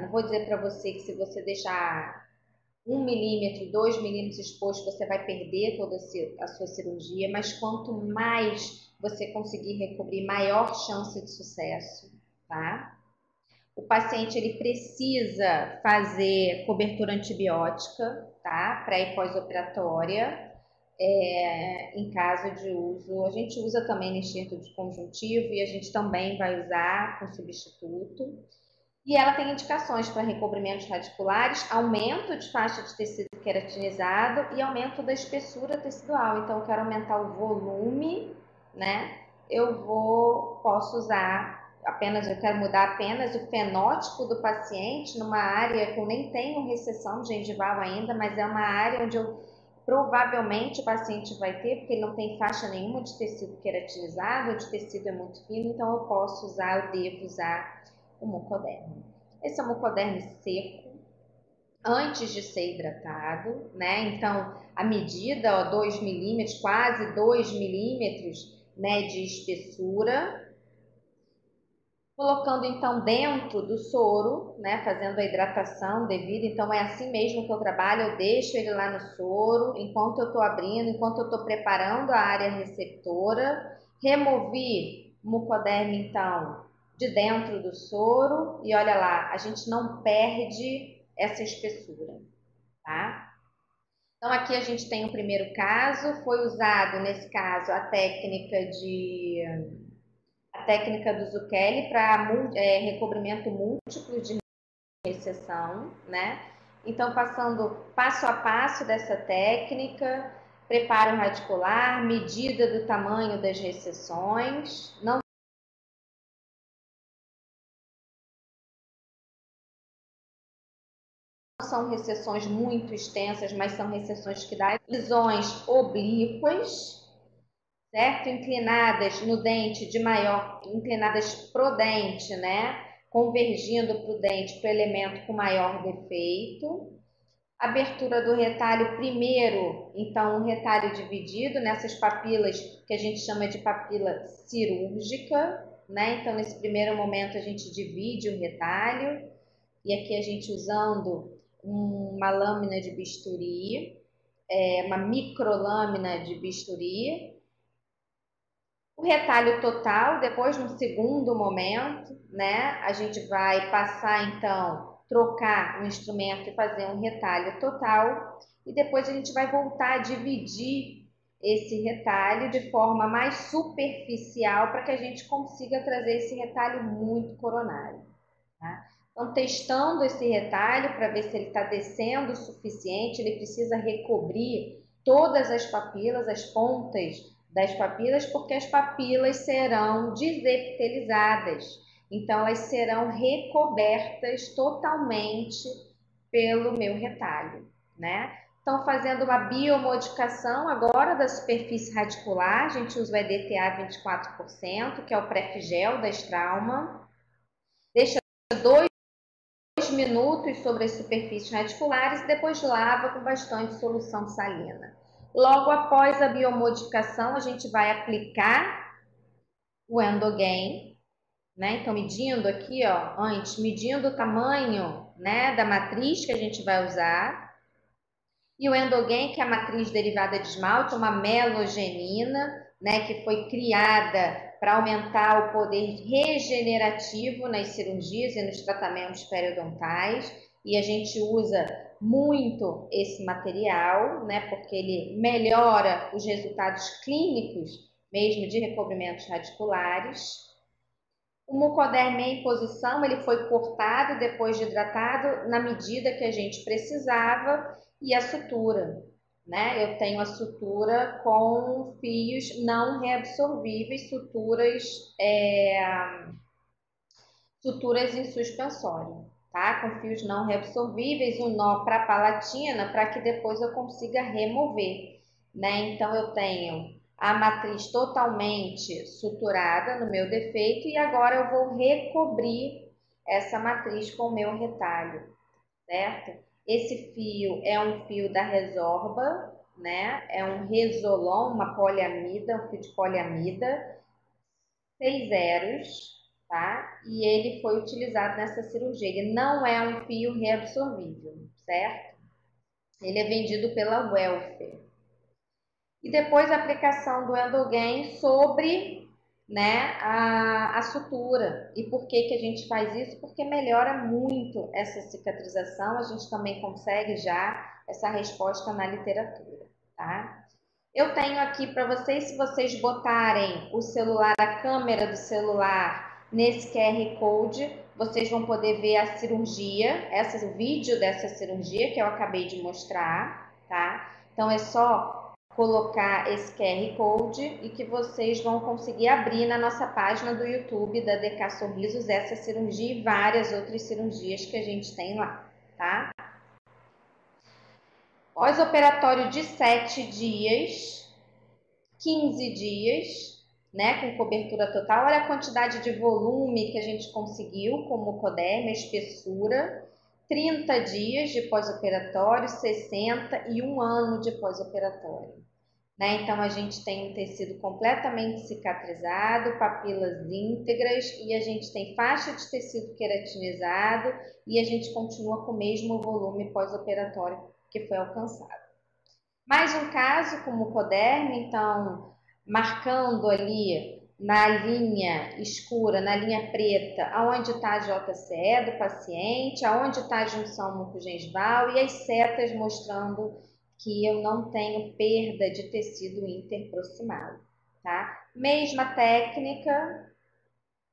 Não vou dizer para você que se você deixar 1 milímetro, 2 milímetros exposto, você vai perder toda a sua cirurgia, mas quanto mais você conseguir recobrir, maior chance de sucesso, tá? O paciente ele precisa fazer cobertura antibiótica, tá? Pré e pós-operatória, em caso de uso. A gente usa também no enxerto de conjuntivo e a gente também vai usar com substituto. E ela tem indicações para recobrimentos radiculares, aumento de faixa de tecido queratinizado e aumento da espessura tecidual. Então, eu quero aumentar o volume, né? Posso usar eu quero mudar apenas o fenótipo do paciente numa área que eu nem tenho recessão gengival ainda, mas é uma área onde provavelmente o paciente vai ter, porque ele não tem faixa nenhuma de tecido queratinizado, o de tecido é muito fino, então eu devo usar o mucoderme. Esse é o mucoderme seco, antes de ser hidratado, né? Então, a medida, 2 milímetros, quase 2 milímetros, né, de espessura. Colocando então dentro do soro, né, fazendo a hidratação devida. Então é assim mesmo que eu trabalho, eu deixo ele lá no soro, enquanto eu estou abrindo, enquanto eu estou preparando a área receptora. Removi o mucoderme então de dentro do soro e olha lá, a gente não perde essa espessura, tá? Então, aqui a gente tem o primeiro caso, foi usado, nesse caso, a técnica do Zucchelli para recobrimento múltiplo de recessão, né? Então, passando passo a passo dessa técnica, preparo radicular, medida do tamanho das recessões, não são recessões muito extensas, mas são recessões que dão visões oblíquas, certo? Inclinadas no dente de maior, inclinadas pro dente, né? Convergindo para o dente, para o elemento com maior defeito. Abertura do retalho primeiro, então um retalho dividido nessas papilas que a gente chama de papila cirúrgica, né? Então nesse primeiro momento a gente divide o retalho e aqui a gente usando uma lâmina de bisturi, uma microlâmina de bisturi. O retalho total, depois no segundo momento, né, a gente vai passar então, trocar o instrumento e fazer um retalho total e depois a gente vai voltar a dividir esse retalho de forma mais superficial para que a gente consiga trazer esse retalho muito coronário. Tá? Então, testando esse retalho para ver se ele está descendo o suficiente, ele precisa recobrir todas as papilas, as pontas das papilas, porque as papilas serão desepitelizadas. Então, elas serão recobertas totalmente pelo meu retalho, né? Então, fazendo uma biomodificação agora da superfície radicular, a gente usa o EDTA 24%, que é o pré-gel da Straumann. Deixa 2 minutos sobre as superfícies radiculares e depois lava com bastante solução salina. Logo após a biomodificação, a gente vai aplicar o Endogain, né? Então, medindo aqui, ó, antes, medindo o tamanho, né, da matriz que a gente vai usar. E o Endogain, que é a matriz derivada de esmalte, uma melogenina, né, que foi criada para aumentar o poder regenerativo nas cirurgias e nos tratamentos periodontais. E a gente usa muito esse material, né, porque ele melhora os resultados clínicos, mesmo de recobrimentos radiculares. O mucoderme em posição, ele foi cortado depois de hidratado na medida que a gente precisava e a sutura, né? Eu tenho a sutura com fios não reabsorvíveis, suturas em suspensório, tá? Com fios não reabsorvíveis, um nó para a palatina para que depois eu consiga remover, né? Então eu tenho a matriz totalmente suturada no meu defeito e agora eu vou recobrir essa matriz com o meu retalho, certo? Esse fio é um fio da Resorba, né? É um Resolon, uma poliamida, um fio de poliamida, 6 zeros, tá? E ele foi utilizado nessa cirurgia. Ele não é um fio reabsorvível, certo? Ele é vendido pela Welfer. E depois a aplicação do Endogain sobre, né, a sutura. E por que a gente faz isso? Porque melhora muito essa cicatrização. A gente também consegue já essa resposta na literatura, tá? Eu tenho aqui para vocês, se vocês botarem o celular, a câmera do celular nesse QR Code, vocês vão poder ver a cirurgia, o vídeo dessa cirurgia que eu acabei de mostrar, tá? Então é só colocar esse QR Code e que vocês vão conseguir abrir na nossa página do YouTube da DK Sorrisos essa cirurgia e várias outras cirurgias que a gente tem lá, tá? Pós-operatório de 7 dias, 15 dias, né, com cobertura total. Olha a quantidade de volume que a gente conseguiu com o mucoderme, a espessura. 30 dias de pós-operatório, 60 e 1 ano de pós-operatório. Né? Então, a gente tem um tecido completamente cicatrizado, papilas íntegras e a gente tem faixa de tecido queratinizado e a gente continua com o mesmo volume pós-operatório que foi alcançado. Mais um caso com mucoderme, então, marcando ali na linha escura, na linha preta, aonde está a JCE do paciente, aonde está a junção mucogengival e as setas mostrando que eu não tenho perda de tecido interproximal, tá? Mesma técnica,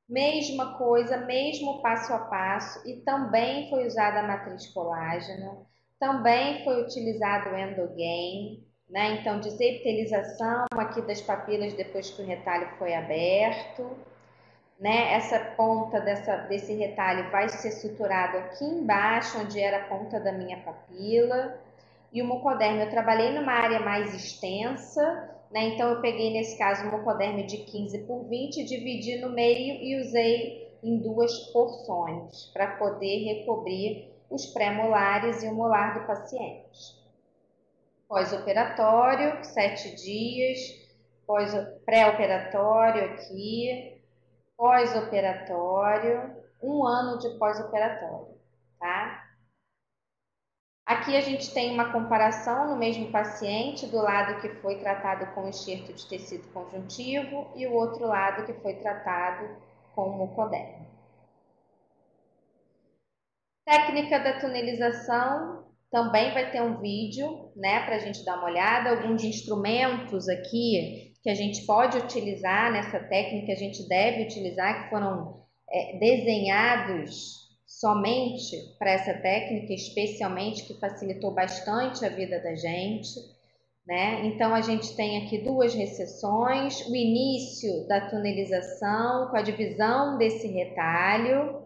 mesma coisa, mesmo passo a passo, e também foi usada a matriz colágeno, também foi utilizado o Endogain, né? Então, desepitelização aqui das papilas depois que o retalho foi aberto, né? Essa ponta desse retalho vai ser suturado aqui embaixo, onde era a ponta da minha papila. E o mucoderme, eu trabalhei numa área mais extensa, né? Então eu peguei nesse caso um mucoderme de 15 por 20, dividi no meio e usei em 2 porções para poder recobrir os pré-molares e o molar do paciente. Pós-operatório, 7 dias, pré-operatório aqui, pós-operatório, 1 ano de pós-operatório, tá? Aqui a gente tem uma comparação no mesmo paciente, do lado que foi tratado com enxerto de tecido conjuntivo e o outro lado que foi tratado com mucoderme. Técnica da tunelização, também vai ter um vídeo, né, para a gente dar uma olhada. Alguns instrumentos aqui que a gente pode utilizar nessa técnica, a gente deve utilizar, que foram desenhados somente para essa técnica, especialmente, que facilitou bastante a vida da gente, né? Então a gente tem aqui 2 recessões, o início da tunelização com a divisão desse retalho,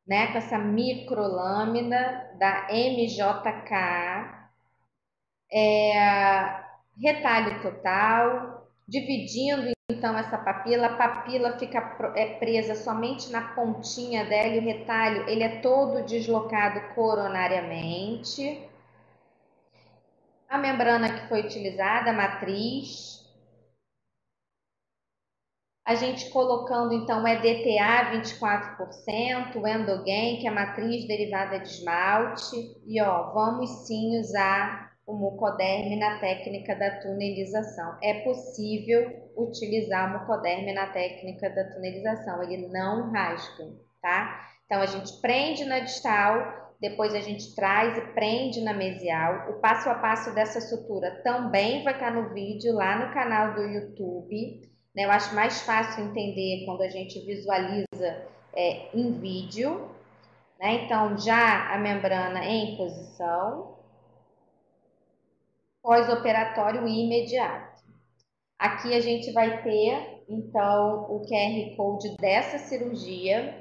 né? Com essa microlâmina da MJK, retalho total, dividindo então essa papila, a papila fica presa somente na pontinha dela e o retalho ele é todo deslocado coronariamente. A membrana que foi utilizada, a matriz, a gente colocando então o EDTA 24%, o Endogain, que é a matriz derivada de esmalte, e ó, vamos sim usar o mucoderme na técnica da tunelização. É possível utilizar o mucoderme na técnica da tunelização, ele não rasga, tá? Então a gente prende na distal, depois a gente traz e prende na mesial. O passo a passo dessa sutura também vai estar no vídeo lá no canal do YouTube. Eu acho mais fácil entender quando a gente visualiza em vídeo, né? Então, já a membrana em posição, pós-operatório imediato. Aqui a gente vai ter, então, o QR Code dessa cirurgia.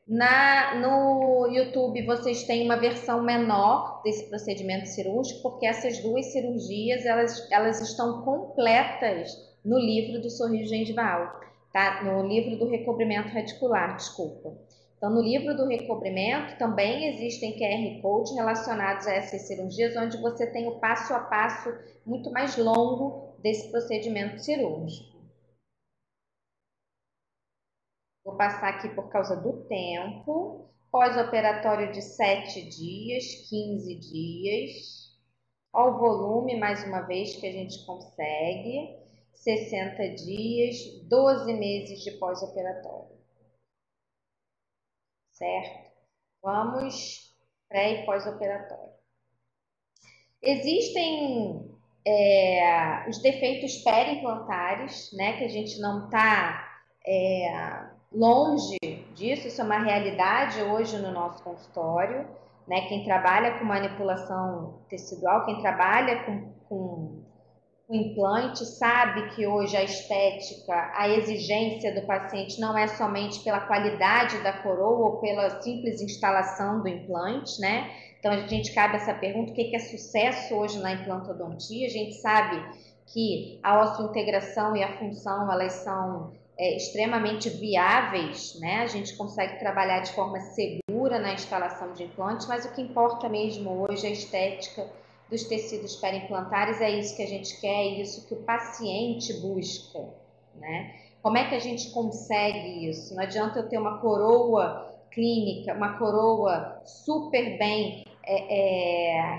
No YouTube vocês têm uma versão menor desse procedimento cirúrgico, porque essas 2 cirurgias elas estão completas no livro do sorriso gengival, tá? No livro do recobrimento radicular, desculpa. Então, no livro do recobrimento também existem QR Codes relacionados a essas cirurgias, onde você tem o passo a passo muito mais longo desse procedimento cirúrgico. Vou passar aqui por causa do tempo. Pós-operatório de 7 dias, 15 dias. Olha o volume, mais uma vez, que a gente consegue. 60 dias, 12 meses de pós-operatório. Certo? Vamos pré e pós-operatório. Existem os defeitos periimplantares, né, que a gente não está longe disso, isso é uma realidade hoje no nosso consultório, né? Quem trabalha com manipulação tecidual, quem trabalha com implante, sabe que hoje a estética, a exigência do paciente não é somente pela qualidade da coroa ou pela simples instalação do implante, né? Então a gente cabe essa pergunta: o que é sucesso hoje na implantodontia? A gente sabe que a osseointegração e a função, elas são extremamente viáveis, né? A gente consegue trabalhar de forma segura na instalação de implantes, mas o que importa mesmo hoje é a estética dos tecidos periimplantares, é isso que a gente quer, é isso que o paciente busca, né? Como é que a gente consegue isso? Não adianta eu ter uma coroa clínica, uma coroa super bem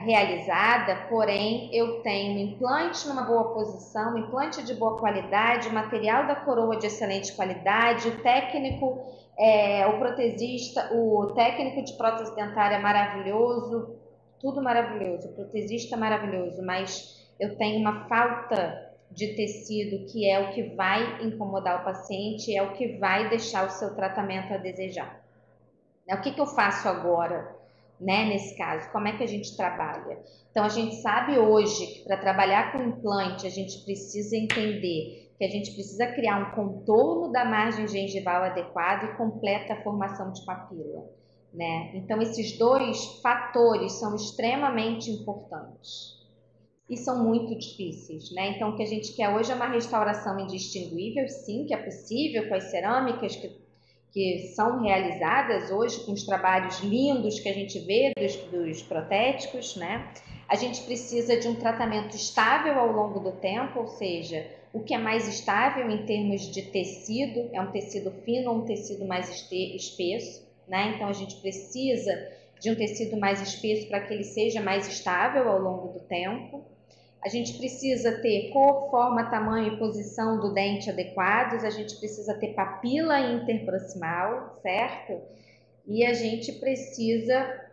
realizada, porém eu tenho um implante numa boa posição, um implante de boa qualidade, o material da coroa de excelente qualidade, o técnico, o protesista, o técnico de prótese dentária maravilhoso, tudo maravilhoso, o protesista maravilhoso, mas eu tenho uma falta de tecido que é o que vai incomodar o paciente, é o que vai deixar o seu tratamento a desejar. O que eu faço agora, né, nesse caso? Como é que a gente trabalha? Então, a gente sabe hoje que para trabalhar com implante, a gente precisa entender que a gente precisa criar um contorno da margem gengival adequado e completa a formação de papila, né? Então, esses dois fatores são extremamente importantes e são muito difíceis, né? Então, o que a gente quer hoje é uma restauração indistinguível, sim, que é possível com as cerâmicas que são realizadas hoje com os trabalhos lindos que a gente vê dos protéticos, né? A gente precisa de um tratamento estável ao longo do tempo, ou seja, o que é mais estável em termos de tecido, é um tecido fino ou um tecido mais espesso, né? Então a gente precisa de um tecido mais espesso para que ele seja mais estável ao longo do tempo. A gente precisa ter cor, forma, tamanho e posição do dente adequados, a gente precisa ter papila interproximal, certo? E a gente precisa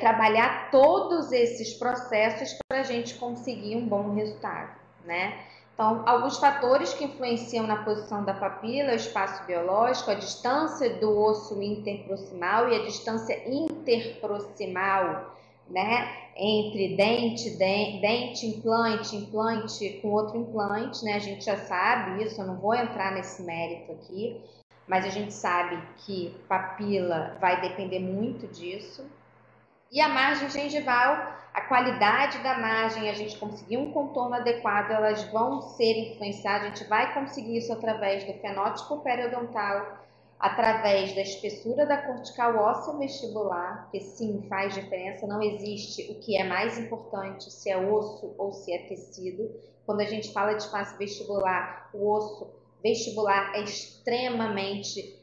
trabalhar todos esses processos para a gente conseguir um bom resultado, né? Então, alguns fatores que influenciam na posição da papila, o espaço biológico, a distância do osso interproximal e a distância interproximal, né? Entre dente, implante com outro implante, né? A gente já sabe isso, eu não vou entrar nesse mérito aqui, mas a gente sabe que papila vai depender muito disso. E a margem gengival, a qualidade da margem, a gente conseguir um contorno adequado, elas vão ser influenciadas, a gente vai conseguir isso através do fenótipo periodontal, através da espessura da cortical óssea vestibular, porque sim, faz diferença, não existe o que é mais importante, se é osso ou se é tecido. Quando a gente fala de espaço vestibular, o osso vestibular é extremamente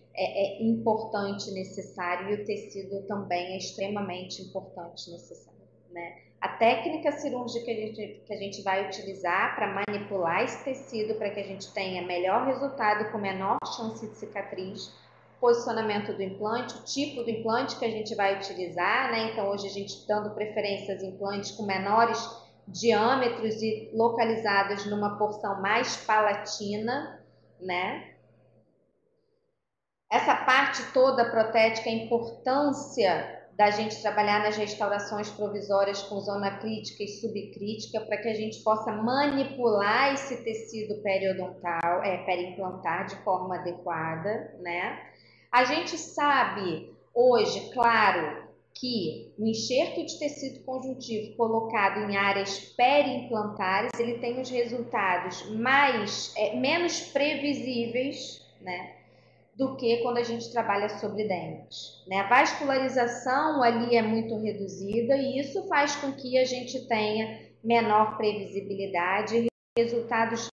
importante, necessário, e o tecido também é extremamente importante, necessário, né? A técnica cirúrgica que a gente vai utilizar para manipular esse tecido para que a gente tenha melhor resultado com menor chance de cicatriz, posicionamento do implante, o tipo do implante que a gente vai utilizar, né? Então hoje a gente dando preferência aos implantes com menores diâmetros e localizados numa porção mais palatina, né? Essa parte toda protética, a importância da gente trabalhar nas restaurações provisórias com zona crítica e subcrítica para que a gente possa manipular esse tecido periodontal, periimplantar de forma adequada, né? A gente sabe hoje, claro, que o enxerto de tecido conjuntivo colocado em áreas periimplantares, ele tem os resultados menos previsíveis, né, do que quando a gente trabalha sobre dentes, né? A vascularização ali é muito reduzida e isso faz com que a gente tenha menor previsibilidade e resultados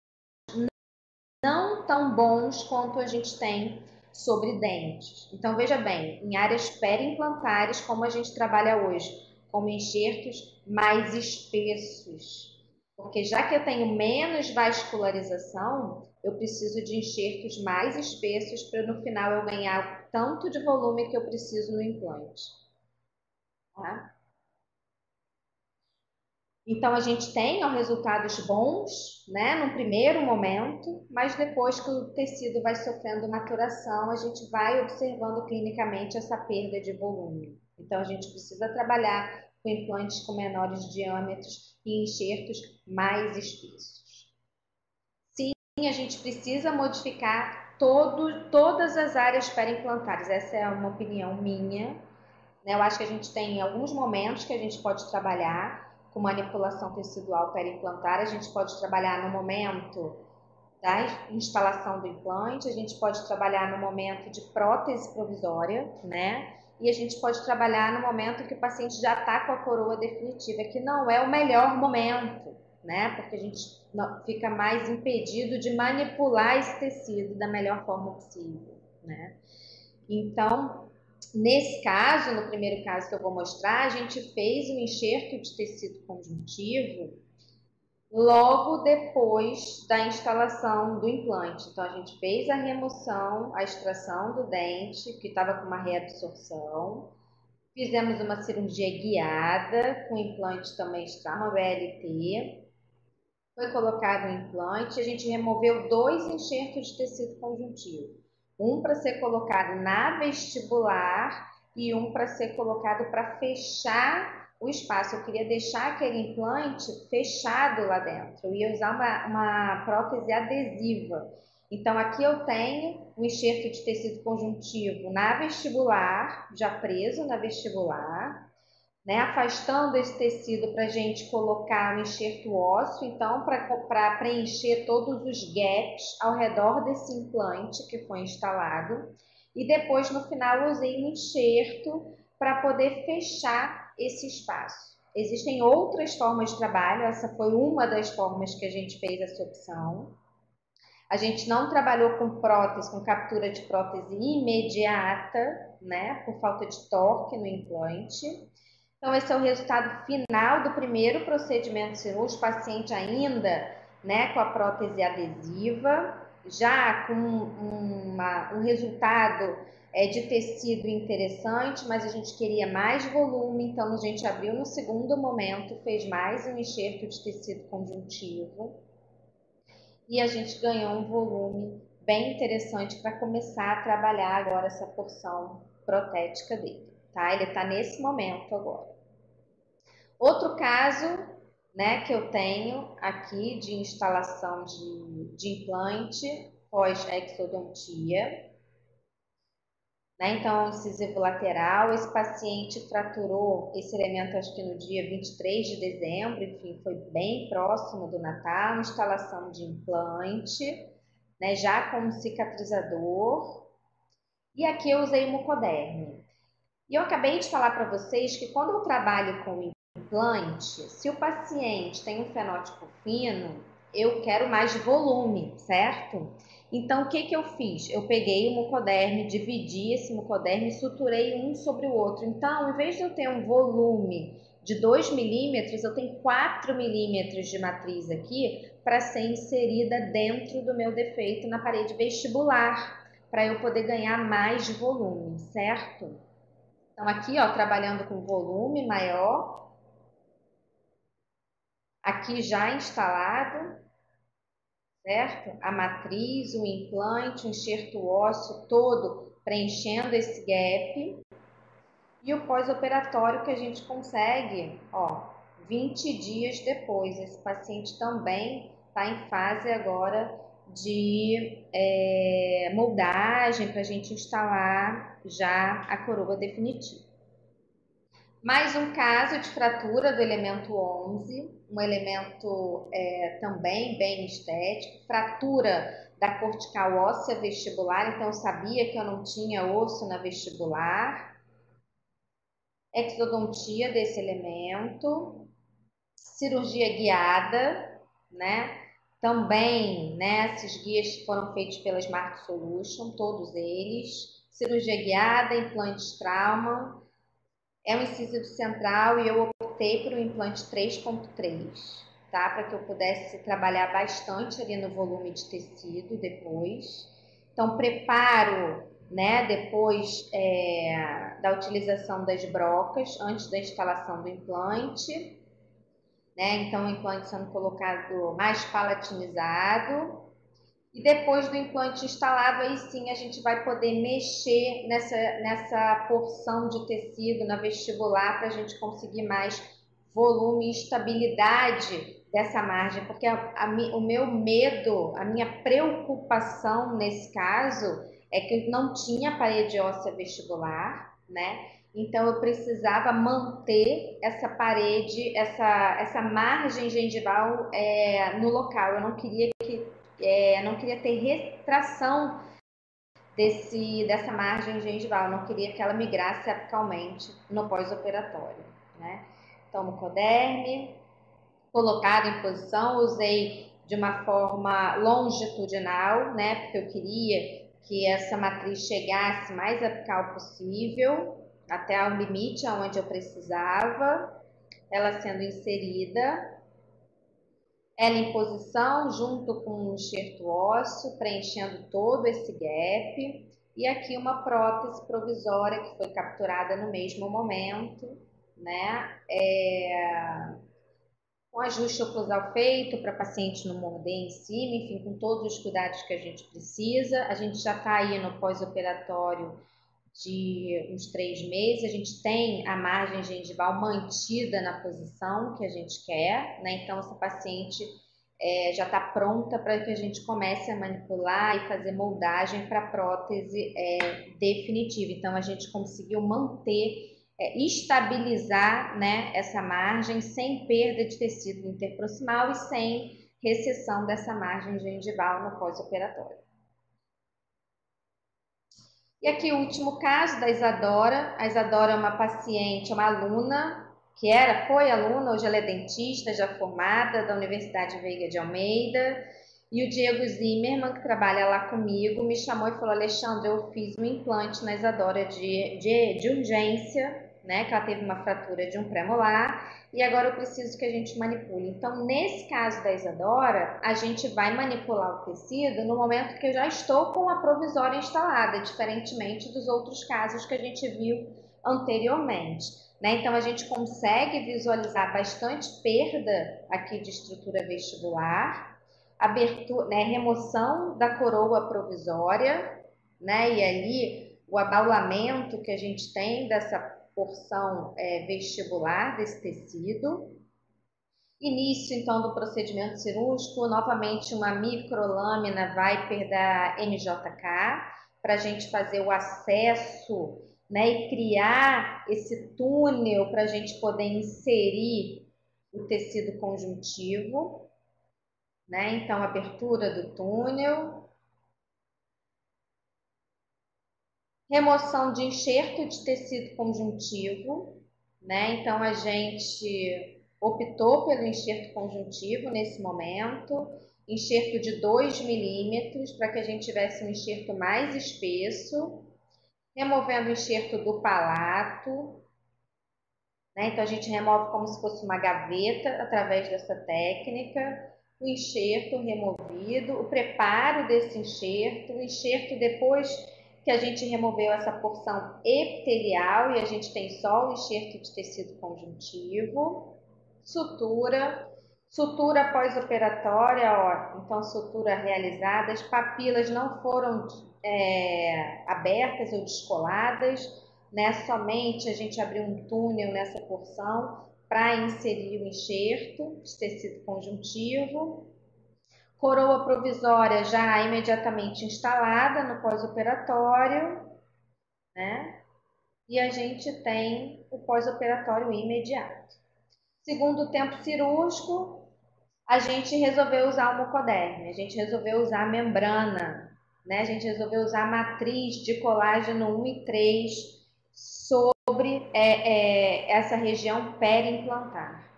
não tão bons quanto a gente tem sobre dentes. Então, veja bem, em áreas periimplantares, como a gente trabalha hoje, com enxertos mais espessos. Porque já que eu tenho menos vascularização, eu preciso de enxertos mais espessos para no final eu ganhar o tanto de volume que eu preciso no implante. Tá? Então a gente tem resultados bons, né, no primeiro momento, mas depois que o tecido vai sofrendo maturação, a gente vai observando clinicamente essa perda de volume. Então a gente precisa trabalhar com implantes com menores diâmetros e enxertos mais espessos. Sim, a gente precisa modificar todas as áreas periimplantares. Essa é uma opinião minha, né? Eu acho que a gente tem alguns momentos que a gente pode trabalhar com manipulação tecidual periimplantar. A gente pode trabalhar no momento da instalação do implante, a gente pode trabalhar no momento de prótese provisória, né? E a gente pode trabalhar no momento que o paciente já está com a coroa definitiva, que não é o melhor momento, né? Porque a gente fica mais impedido de manipular esse tecido da melhor forma possível, né? Então, nesse caso, no primeiro caso que eu vou mostrar, a gente fez um enxerto de tecido conjuntivo logo depois da instalação do implante. Então, a gente fez a remoção, a extração do dente, que estava com uma reabsorção. Fizemos uma cirurgia guiada com implante também externo, BLT. Foi colocado o implante, a gente removeu 2 enxertos de tecido conjuntivo. Um para ser colocado na vestibular e um para ser colocado para fechar o espaço. Eu queria deixar aquele implante fechado lá dentro. Eu ia usar uma prótese adesiva. Então, aqui eu tenho um enxerto de tecido conjuntivo na vestibular, já preso na vestibular, né, afastando esse tecido para a gente colocar o enxerto ósseo, então, para preencher todos os gaps ao redor desse implante que foi instalado. E depois, no final, usei um enxerto para poder fechar esse espaço. Existem outras formas de trabalho, essa foi uma das formas que a gente fez essa opção. A gente não trabalhou com prótese, com captura de prótese imediata, né, por falta de torque no implante. Então, esse é o resultado final do primeiro procedimento cirúrgico, paciente ainda, né, com a prótese adesiva, já com um resultado de tecido interessante, mas a gente queria mais volume, então a gente abriu no segundo momento, fez mais um enxerto de tecido conjuntivo e a gente ganhou um volume bem interessante para começar a trabalhar agora essa porção protética dele, tá? Ele está nesse momento agora. Outro caso, né, que eu tenho aqui de instalação de implante pós-exodontia, né, então incisivo lateral, esse paciente fraturou esse elemento acho que no dia 23 de dezembro, enfim, foi bem próximo do Natal, instalação de implante, né, já com um cicatrizador, e aqui eu usei o mucoderme. E eu acabei de falar para vocês que quando eu trabalho com implante, se o paciente tem um fenótipo fino, eu quero mais volume, certo? Então, o que que eu fiz? Eu peguei o mucoderme, dividi esse mucoderme e suturei um sobre o outro. Então, em vez de eu ter um volume de 2 milímetros, eu tenho 4 milímetros de matriz aqui para ser inserida dentro do meu defeito na parede vestibular, para eu poder ganhar mais volume, certo? Então, aqui, ó, trabalhando com volume maior, aqui já instalado, certo? A matriz, o implante, o enxerto ósseo todo preenchendo esse gap. E o pós-operatório que a gente consegue, ó, 20 dias depois. Esse paciente também está em fase agora de moldagem para a gente instalar já a coroa definitiva. Mais um caso de fratura do elemento 11, um elemento também bem estético, fratura da cortical óssea vestibular, então eu sabia que eu não tinha osso na vestibular, exodontia desse elemento, cirurgia guiada, né? Também, né, esses guias foram feitos pela Smart Solution, todos eles, cirurgia guiada, implantes trauma, é um incisivo central e eu optei por um implante 3.3, tá? Para que eu pudesse trabalhar bastante ali no volume de tecido depois. Então, preparo, né, depois da utilização das brocas, antes da instalação do implante, né? Então, o implante sendo colocado mais palatinizado. E depois do implante instalado, aí sim a gente vai poder mexer nessa porção de tecido na vestibular para a gente conseguir mais volume e estabilidade dessa margem, porque o meu medo, a minha preocupação nesse caso é que eu não tinha parede óssea vestibular, né? Então eu precisava manter essa parede, essa margem gengival no local. Eu não queria ter retração dessa margem gengival, eu não queria que ela migrasse apicalmente no pós-operatório, né? Então, mucoderme, colocado em posição, usei de uma forma longitudinal, né? Porque eu queria que essa matriz chegasse mais apical possível, até o limite aonde eu precisava, ela sendo inserida. Ela em posição, junto com o enxerto ósseo, preenchendo todo esse gap. E aqui uma prótese provisória que foi capturada no mesmo momento, né? Com ajuste oclusal feito para paciente não morder em cima, enfim, com todos os cuidados que a gente precisa. A gente já está aí no pós-operatório de uns 3 meses, a gente tem a margem gengival mantida na posição que a gente quer, né? Então, essa paciente já está pronta para que a gente comece a manipular e fazer moldagem para prótese definitiva. Então, a gente conseguiu manter, estabilizar, né, essa margem sem perda de tecido interproximal e sem recessão dessa margem gengival no pós-operatório. E aqui o último caso da Isadora. A Isadora é uma paciente, uma aluna, foi aluna, hoje ela é dentista, já formada, da Universidade Veiga de Almeida. E o Diego Zimmermann, que trabalha lá comigo, me chamou e falou: Alexandre, eu fiz um implante na Isadora de urgência, né? Que ela teve uma fratura de um pré-molar e agora eu preciso que a gente manipule. Então, nesse caso da Isadora, a gente vai manipular o tecido no momento que eu já estou com a provisória instalada, diferentemente dos outros casos que a gente viu anteriormente, né? Então, a gente consegue visualizar bastante perda aqui de estrutura vestibular, abertura, né, remoção da coroa provisória, né? E ali o abaulamento que a gente tem dessa porção vestibular desse tecido. Início, então, do procedimento cirúrgico, novamente uma microlâmina Viper da MJK, para a gente fazer o acesso, né, e criar esse túnel para a gente poder inserir o tecido conjuntivo, né? Então, abertura do túnel, remoção de enxerto de tecido conjuntivo, né? Então, a gente optou pelo enxerto conjuntivo nesse momento, enxerto de 2 milímetros, para que a gente tivesse um enxerto mais espesso, removendo o enxerto do palato, né? Então, a gente remove como se fosse uma gaveta através dessa técnica, o enxerto removido, o preparo desse enxerto, o enxerto depois que a gente removeu essa porção epitelial e a gente tem só o enxerto de tecido conjuntivo, sutura pós-operatória, ó, então sutura realizada, as papilas não foram abertas ou descoladas, né? Somente a gente abriu um túnel nessa porção para inserir o enxerto de tecido conjuntivo. Coroa provisória já imediatamente instalada no pós-operatório, né? E a gente tem o pós-operatório imediato. Segundo o tempo cirúrgico, a gente resolveu usar o mucoderme, a gente resolveu usar a membrana, né? A gente resolveu usar a matriz de colágeno 1 e 3 sobre essa região periimplantar,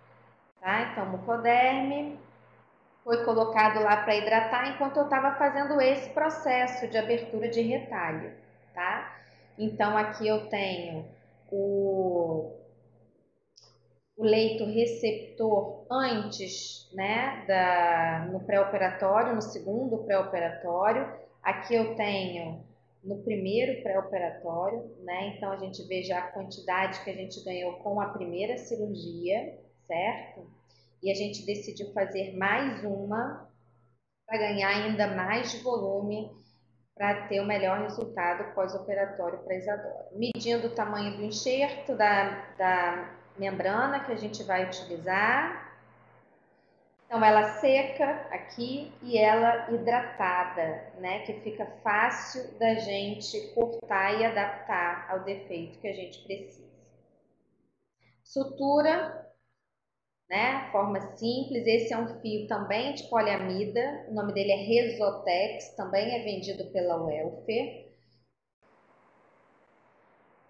tá? Então, mucoderme foi colocado lá para hidratar enquanto eu estava fazendo esse processo de abertura de retalho, tá? Então, aqui eu tenho o leito receptor antes, né, no pré-operatório, no segundo pré-operatório. Aqui eu tenho no primeiro pré-operatório, né? Então a gente vê já a quantidade que a gente ganhou com a primeira cirurgia, certo? E a gente decidiu fazer mais uma para ganhar ainda mais volume para ter o melhor resultado pós-operatório para a Isadora. Medindo o tamanho do enxerto da membrana que a gente vai utilizar. Então, ela seca aqui e ela hidratada, né? Que fica fácil da gente cortar e adaptar ao defeito que a gente precisa. Sutura, né? Forma simples. Esse é um fio também de poliamida. O nome dele é Resotex, também é vendido pela Welfer.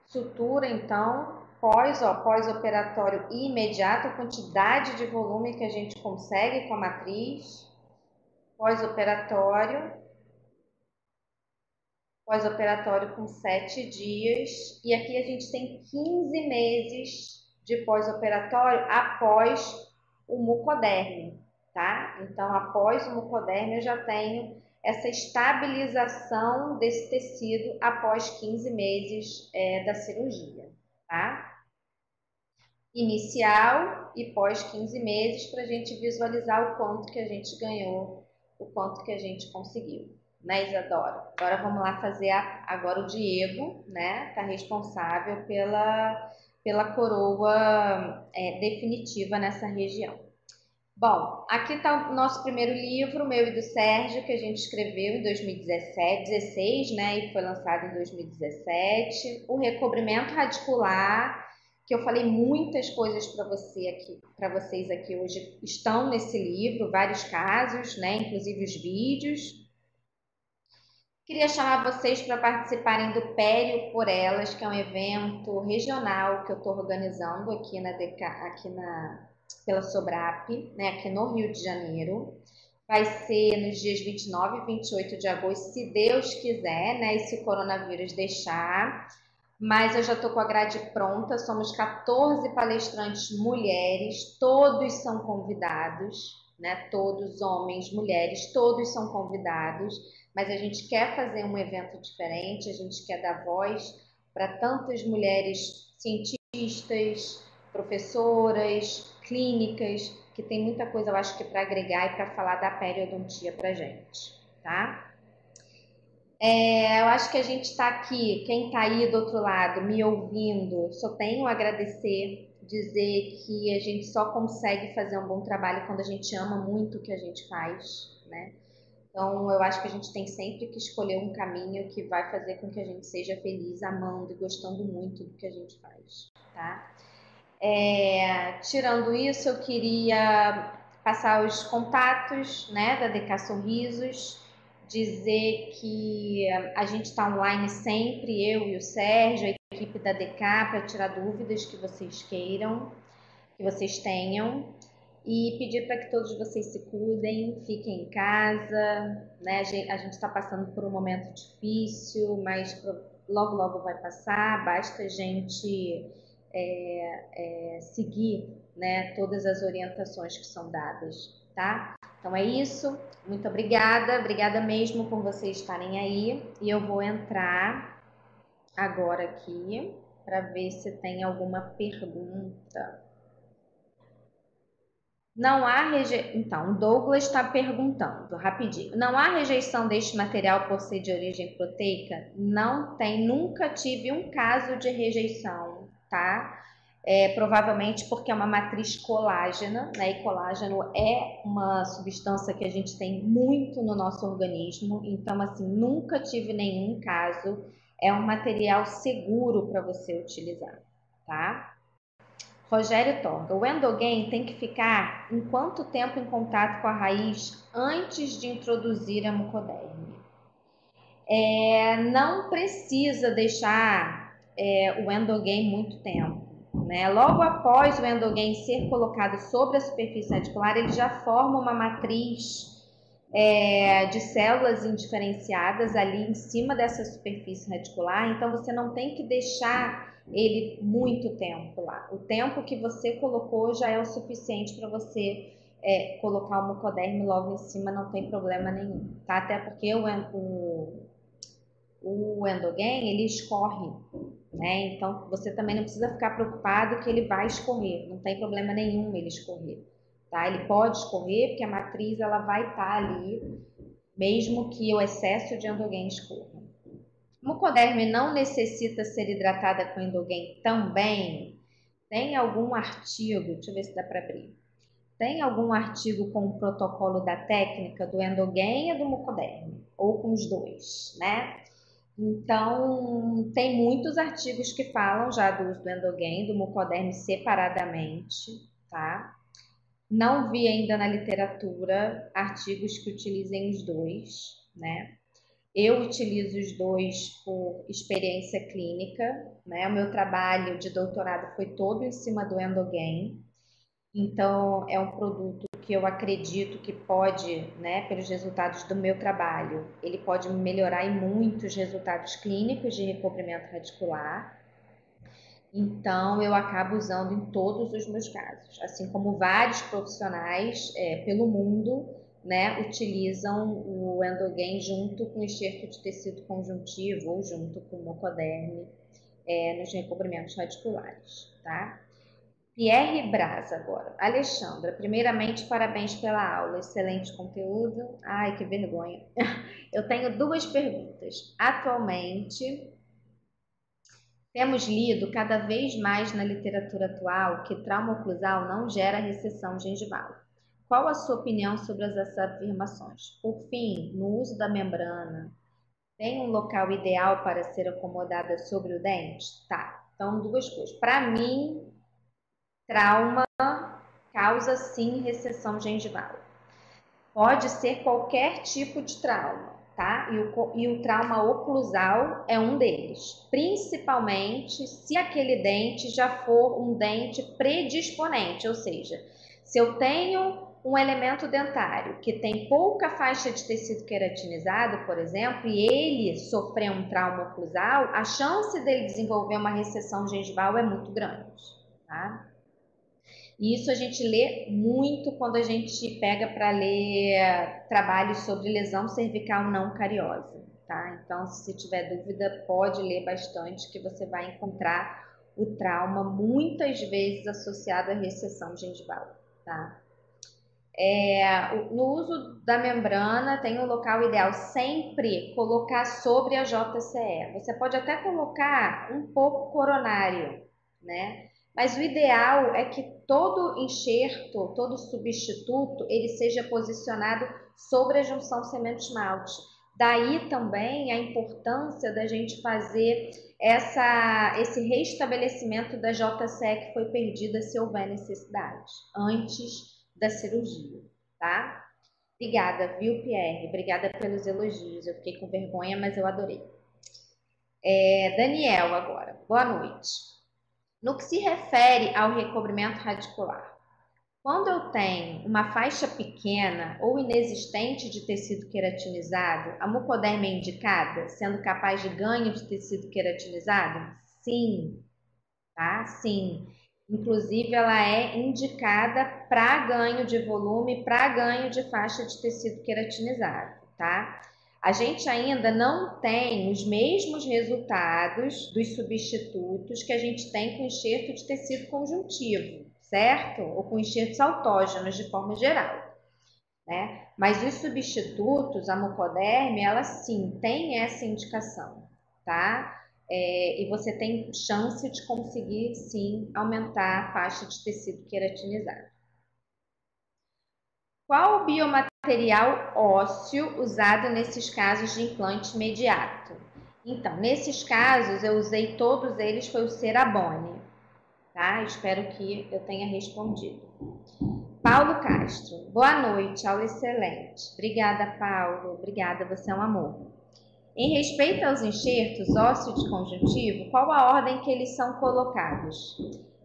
Sutura, então, pós-operatório imediato, a quantidade de volume que a gente consegue com a matriz, pós-operatório com 7 dias, e aqui a gente tem 15 meses de pós-operatório após o mucoderme, tá? Então, após o mucoderme eu já tenho essa estabilização desse tecido após 15 meses da cirurgia, tá? Inicial e pós 15 meses, para a gente visualizar o quanto que a gente ganhou, o quanto que a gente conseguiu, né, Isadora? Agora vamos lá fazer agora o Diego, né? Tá responsável pela coroa definitiva nessa região. Bom, aqui está o nosso primeiro livro, meu e do Sérgio, que a gente escreveu em 2017, 16, né? E foi lançado em 2017. O recobrimento radicular, que eu falei muitas coisas para vocês aqui hoje, estão nesse livro, vários casos, né? Inclusive os vídeos. Queria chamar vocês para participarem do Pério por Elas, que é um evento regional que eu estou organizando aqui pela Sobrap, né, aqui no Rio de Janeiro. Vai ser nos dias 29 e 28 de agosto, se Deus quiser, né, e se o coronavírus deixar. Mas eu já estou com a grade pronta, somos 14 palestrantes mulheres, todos são convidados, né, todos homens, mulheres, todos são convidados. Mas a gente quer fazer um evento diferente, a gente quer dar voz para tantas mulheres cientistas, professoras, clínicas, que tem muita coisa, eu acho que para agregar e para falar da periodontia para gente, tá? Eu acho que a gente está aqui, quem está aí do outro lado me ouvindo, só tenho a agradecer, dizer que a gente só consegue fazer um bom trabalho quando a gente ama muito o que a gente faz, né? Então, eu acho que a gente tem sempre que escolher um caminho que vai fazer com que a gente seja feliz, amando e gostando muito do que a gente faz, tá? Tirando isso, eu queria passar os contatos, né, da DK Sorrisos, dizer que a gente está online sempre, eu e o Sérgio, a equipe da DK, para tirar dúvidas que vocês queiram, que vocês tenham. E pedir para que todos vocês se cuidem, fiquem em casa, né? A gente está passando por um momento difícil, mas logo, logo vai passar, basta a gente seguir, né, todas as orientações que são dadas, tá? Então é isso, muito obrigada mesmo por vocês estarem aí, e eu vou entrar agora aqui para ver se tem alguma pergunta. Não há Então, o Douglas está perguntando, rapidinho. Não há rejeição deste material por ser de origem proteica? Não tem, nunca tive um caso de rejeição, tá? Provavelmente porque é uma matriz colágena, né? E colágeno é uma substância que a gente tem muito no nosso organismo, então, assim, nunca tive nenhum caso. É um material seguro para você utilizar, tá? Rogério Torga, o endogain tem que ficar em quanto tempo em contato com a raiz antes de introduzir a mucoderme? Não precisa deixar o endogain muito tempo, né? Logo após o endogain ser colocado sobre a superfície radicular, ele já forma uma matriz de células indiferenciadas ali em cima dessa superfície radicular, então você não tem que deixar ele muito tempo lá. O tempo que você colocou já é o suficiente para você colocar o mucoderme logo em cima, não tem problema nenhum, tá? Até porque o endogain, ele escorre, né? Então você também não precisa ficar preocupado que ele vai escorrer, não tem problema nenhum ele escorrer, tá? Ele pode escorrer porque a matriz ela vai estar ali, mesmo que o excesso de endogain escorra. Mucoderme não necessita ser hidratada com endogain também? Tem algum artigo, deixa eu ver se dá para abrir. Tem algum artigo com o protocolo da técnica do endogain e do mucoderme? Ou com os dois, né? Então, tem muitos artigos que falam já do uso do endogain e do mucoderme separadamente, tá? Não vi ainda na literatura artigos que utilizem os dois, né? Eu utilizo os dois por experiência clínica, né? O meu trabalho de doutorado foi todo em cima do endogain, então é um produto que eu acredito que pode, né, pelos resultados do meu trabalho, ele pode melhorar em muitos resultados clínicos de recobrimento radicular. Então eu acabo usando em todos os meus casos, assim como vários profissionais pelo mundo né, utilizam o Endogain junto com enxerto de tecido conjuntivo ou junto com o Mucoderm nos recobrimentos radiculares, tá? Pierre Braz agora. Alexandra, primeiramente, parabéns pela aula, excelente conteúdo. Ai, que vergonha. Eu tenho duas perguntas. Atualmente, temos lido cada vez mais na literatura atual que trauma oclusal não gera recessão gengival. Qual a sua opinião sobre essas afirmações? Por fim, no uso da membrana, tem um local ideal para ser acomodada sobre o dente? Tá, então duas coisas. Para mim, trauma causa sim recessão gengival. Pode ser qualquer tipo de trauma, tá? E o trauma oclusal é um deles, principalmente se aquele dente já for um dente predisponente, ou seja, se eu tenho um elemento dentário que tem pouca faixa de tecido queratinizado, por exemplo, e ele sofrer um trauma oclusal, a chance dele desenvolver uma recessão gengival é muito grande, tá? E isso a gente lê muito quando a gente pega para ler trabalhos sobre lesão cervical não cariosa, tá? Então, se tiver dúvida, pode ler bastante, que você vai encontrar o trauma muitas vezes associado à recessão gengival, tá? No uso da membrana, tem um local ideal sempre colocar sobre a JCE. Você pode até colocar um pouco coronário, né? Mas o ideal é que todo enxerto, todo substituto, ele seja posicionado sobre a junção cemento-esmalte. Daí também a importância da gente fazer esse restabelecimento da JCE que foi perdida, se houver necessidade, antes da cirurgia, tá? Obrigada, viu, Pierre? Obrigada pelos elogios. Eu fiquei com vergonha, mas eu adorei. Daniel agora. Boa noite. No que se refere ao recobrimento radicular, quando eu tenho uma faixa pequena ou inexistente de tecido queratinizado, a mucoderma é indicada, sendo capaz de ganho de tecido queratinizado? Sim, tá? Sim. Inclusive, ela é indicada para ganho de volume, para ganho de faixa de tecido queratinizado, tá? A gente ainda não tem os mesmos resultados dos substitutos que a gente tem com enxerto de tecido conjuntivo, certo? Ou com enxertos autógenos de forma geral, né? Mas os substitutos, a mucoderm, ela sim tem essa indicação, tá? E você tem chance de conseguir sim aumentar a faixa de tecido queratinizado. Qual o biomaterial ósseo usado nesses casos de implante imediato? Então, nesses casos, eu usei todos eles, foi o Cerabone, tá? Espero que eu tenha respondido. Paulo Castro, boa noite, aula excelente. Obrigada, Paulo. Obrigada, você é um amor. Em respeito aos enxertos ósseo de conjuntivo, qual a ordem que eles são colocados?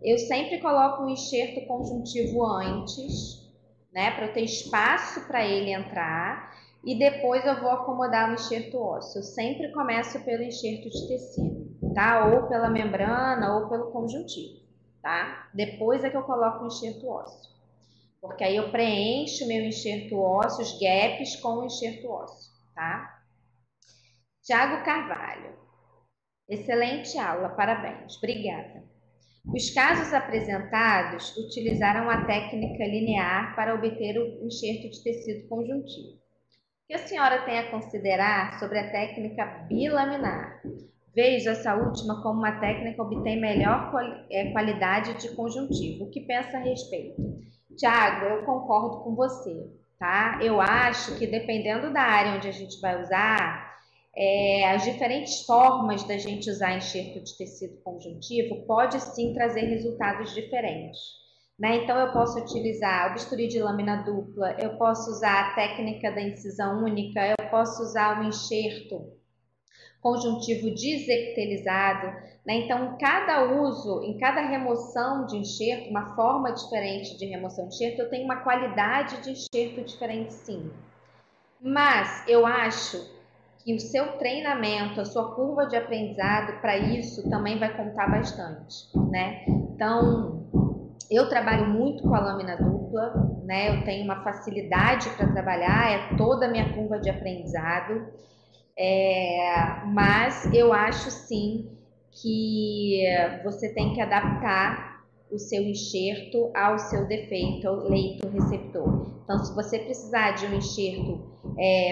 Eu sempre coloco o enxerto conjuntivo antes, né, para eu ter espaço para ele entrar, e depois eu vou acomodar o enxerto ósseo. Eu sempre começo pelo enxerto de tecido, tá? Ou pela membrana ou pelo conjuntivo, tá? Depois é que eu coloco o enxerto ósseo, porque aí eu preencho meu enxerto ósseo, os gaps com o enxerto ósseo, tá? Tiago Carvalho, excelente aula, parabéns, obrigada. Os casos apresentados utilizaram a técnica linear para obter o enxerto de tecido conjuntivo. O que a senhora tem a considerar sobre a técnica bilaminar? Vejo essa última como uma técnica que obtém melhor qualidade de conjuntivo. O que pensa a respeito? Tiago, eu concordo com você, tá? Eu acho que dependendo da área onde a gente vai usar, as diferentes formas da gente usar enxerto de tecido conjuntivo pode sim trazer resultados diferentes, né? Então eu posso utilizar o bisturi de lâmina dupla, eu posso usar a técnica da incisão única, eu posso usar o enxerto conjuntivo desepitelizado, né? Então, em cada uso, em cada remoção de enxerto, uma forma diferente de remoção de enxerto, eu tenho uma qualidade de enxerto diferente, sim. Mas eu acho que o seu treinamento, a sua curva de aprendizado para isso também vai contar bastante, né? Então, eu trabalho muito com a lâmina dupla, né? Eu tenho uma facilidade para trabalhar, é toda a minha curva de aprendizado. Mas eu acho sim que você tem que adaptar o seu enxerto ao seu defeito, ao leito receptor. Então, se você precisar de um enxerto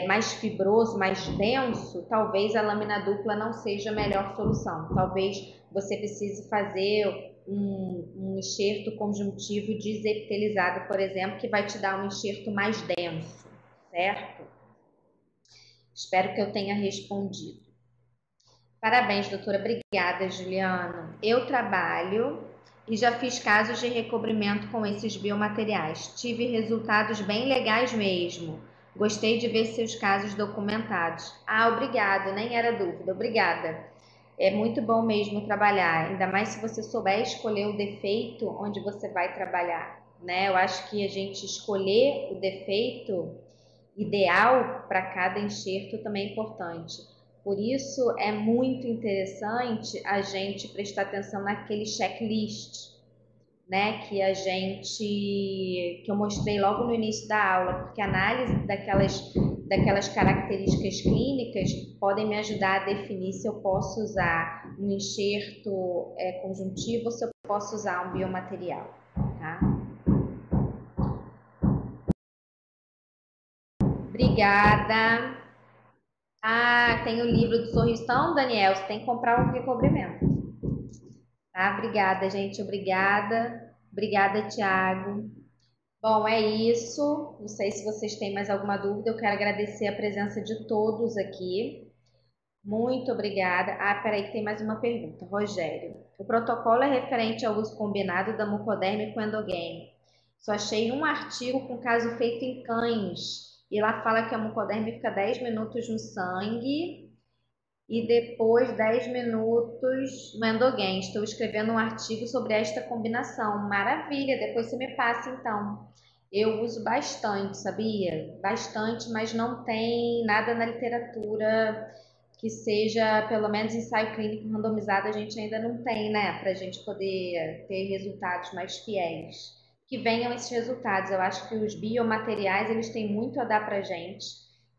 mais fibroso, mais denso, talvez a lâmina dupla não seja a melhor solução. Talvez você precise fazer um enxerto conjuntivo desepitelizado, por exemplo, que vai te dar um enxerto mais denso, certo? Espero que eu tenha respondido. Parabéns, doutora. Obrigada, Juliano. Eu trabalho e já fiz casos de recobrimento com esses biomateriais. Tive resultados bem legais mesmo. Gostei de ver seus casos documentados. Ah, obrigado, nem era dúvida. Obrigada. É muito bom mesmo trabalhar, ainda mais se você souber escolher o defeito onde você vai trabalhar, né? Eu acho que a gente escolher o defeito ideal para cada enxerto também é importante. Por isso é muito interessante a gente prestar atenção naquele checklist, né, que eu mostrei logo no início da aula, porque a análise daquelas características clínicas podem me ajudar a definir se eu posso usar um enxerto conjuntivo ou se eu posso usar um biomaterial, tá? Obrigada. Ah, tem o livro do sorriso. Então, Daniel, você tem que comprar um recobrimento. Tá? Obrigada, gente. Obrigada. Obrigada, Tiago. Bom, é isso. Não sei se vocês têm mais alguma dúvida. Eu quero agradecer a presença de todos aqui. Muito obrigada. Ah, peraí, que tem mais uma pergunta. Rogério. O protocolo é referente ao uso combinado da mucoderme com endogame. Só achei um artigo com caso feito em cães. E lá fala que a mucoderme fica 10 minutos no sangue e depois 10 minutos no endogame. Estou escrevendo um artigo sobre esta combinação. Maravilha, depois você me passa então. Eu uso bastante, sabia? Bastante, mas não tem nada na literatura que seja, pelo menos ensaio clínico randomizado, a gente ainda não tem, né? Para a gente poder ter resultados mais fiéis. Que venham esses resultados. Eu acho que os biomateriais, eles têm muito a dar para a gente,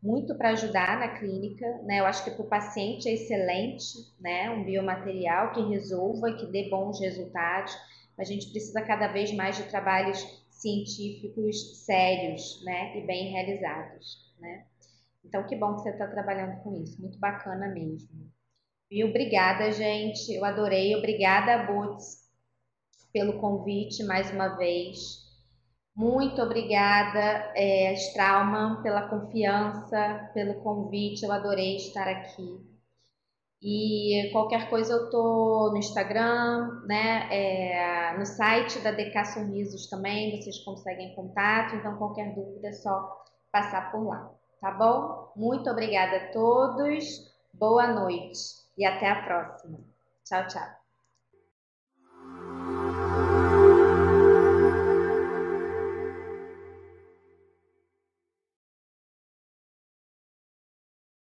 muito para ajudar na clínica, né? Eu acho que para o paciente é excelente, né? Um biomaterial que resolva, que dê bons resultados. A gente precisa cada vez mais de trabalhos científicos sérios, né? E bem realizados, né? Então, que bom que você está trabalhando com isso. Muito bacana mesmo. E obrigada, gente. Eu adorei. Obrigada, Boots, pelo convite mais uma vez. Muito obrigada, Strauman, pela confiança, pelo convite. Eu adorei estar aqui. E qualquer coisa eu tô no Instagram, né? No site da DK Sorrisos também, vocês conseguem contato. Então, qualquer dúvida é só passar por lá, tá bom? Muito obrigada a todos. Boa noite e até a próxima. Tchau, tchau.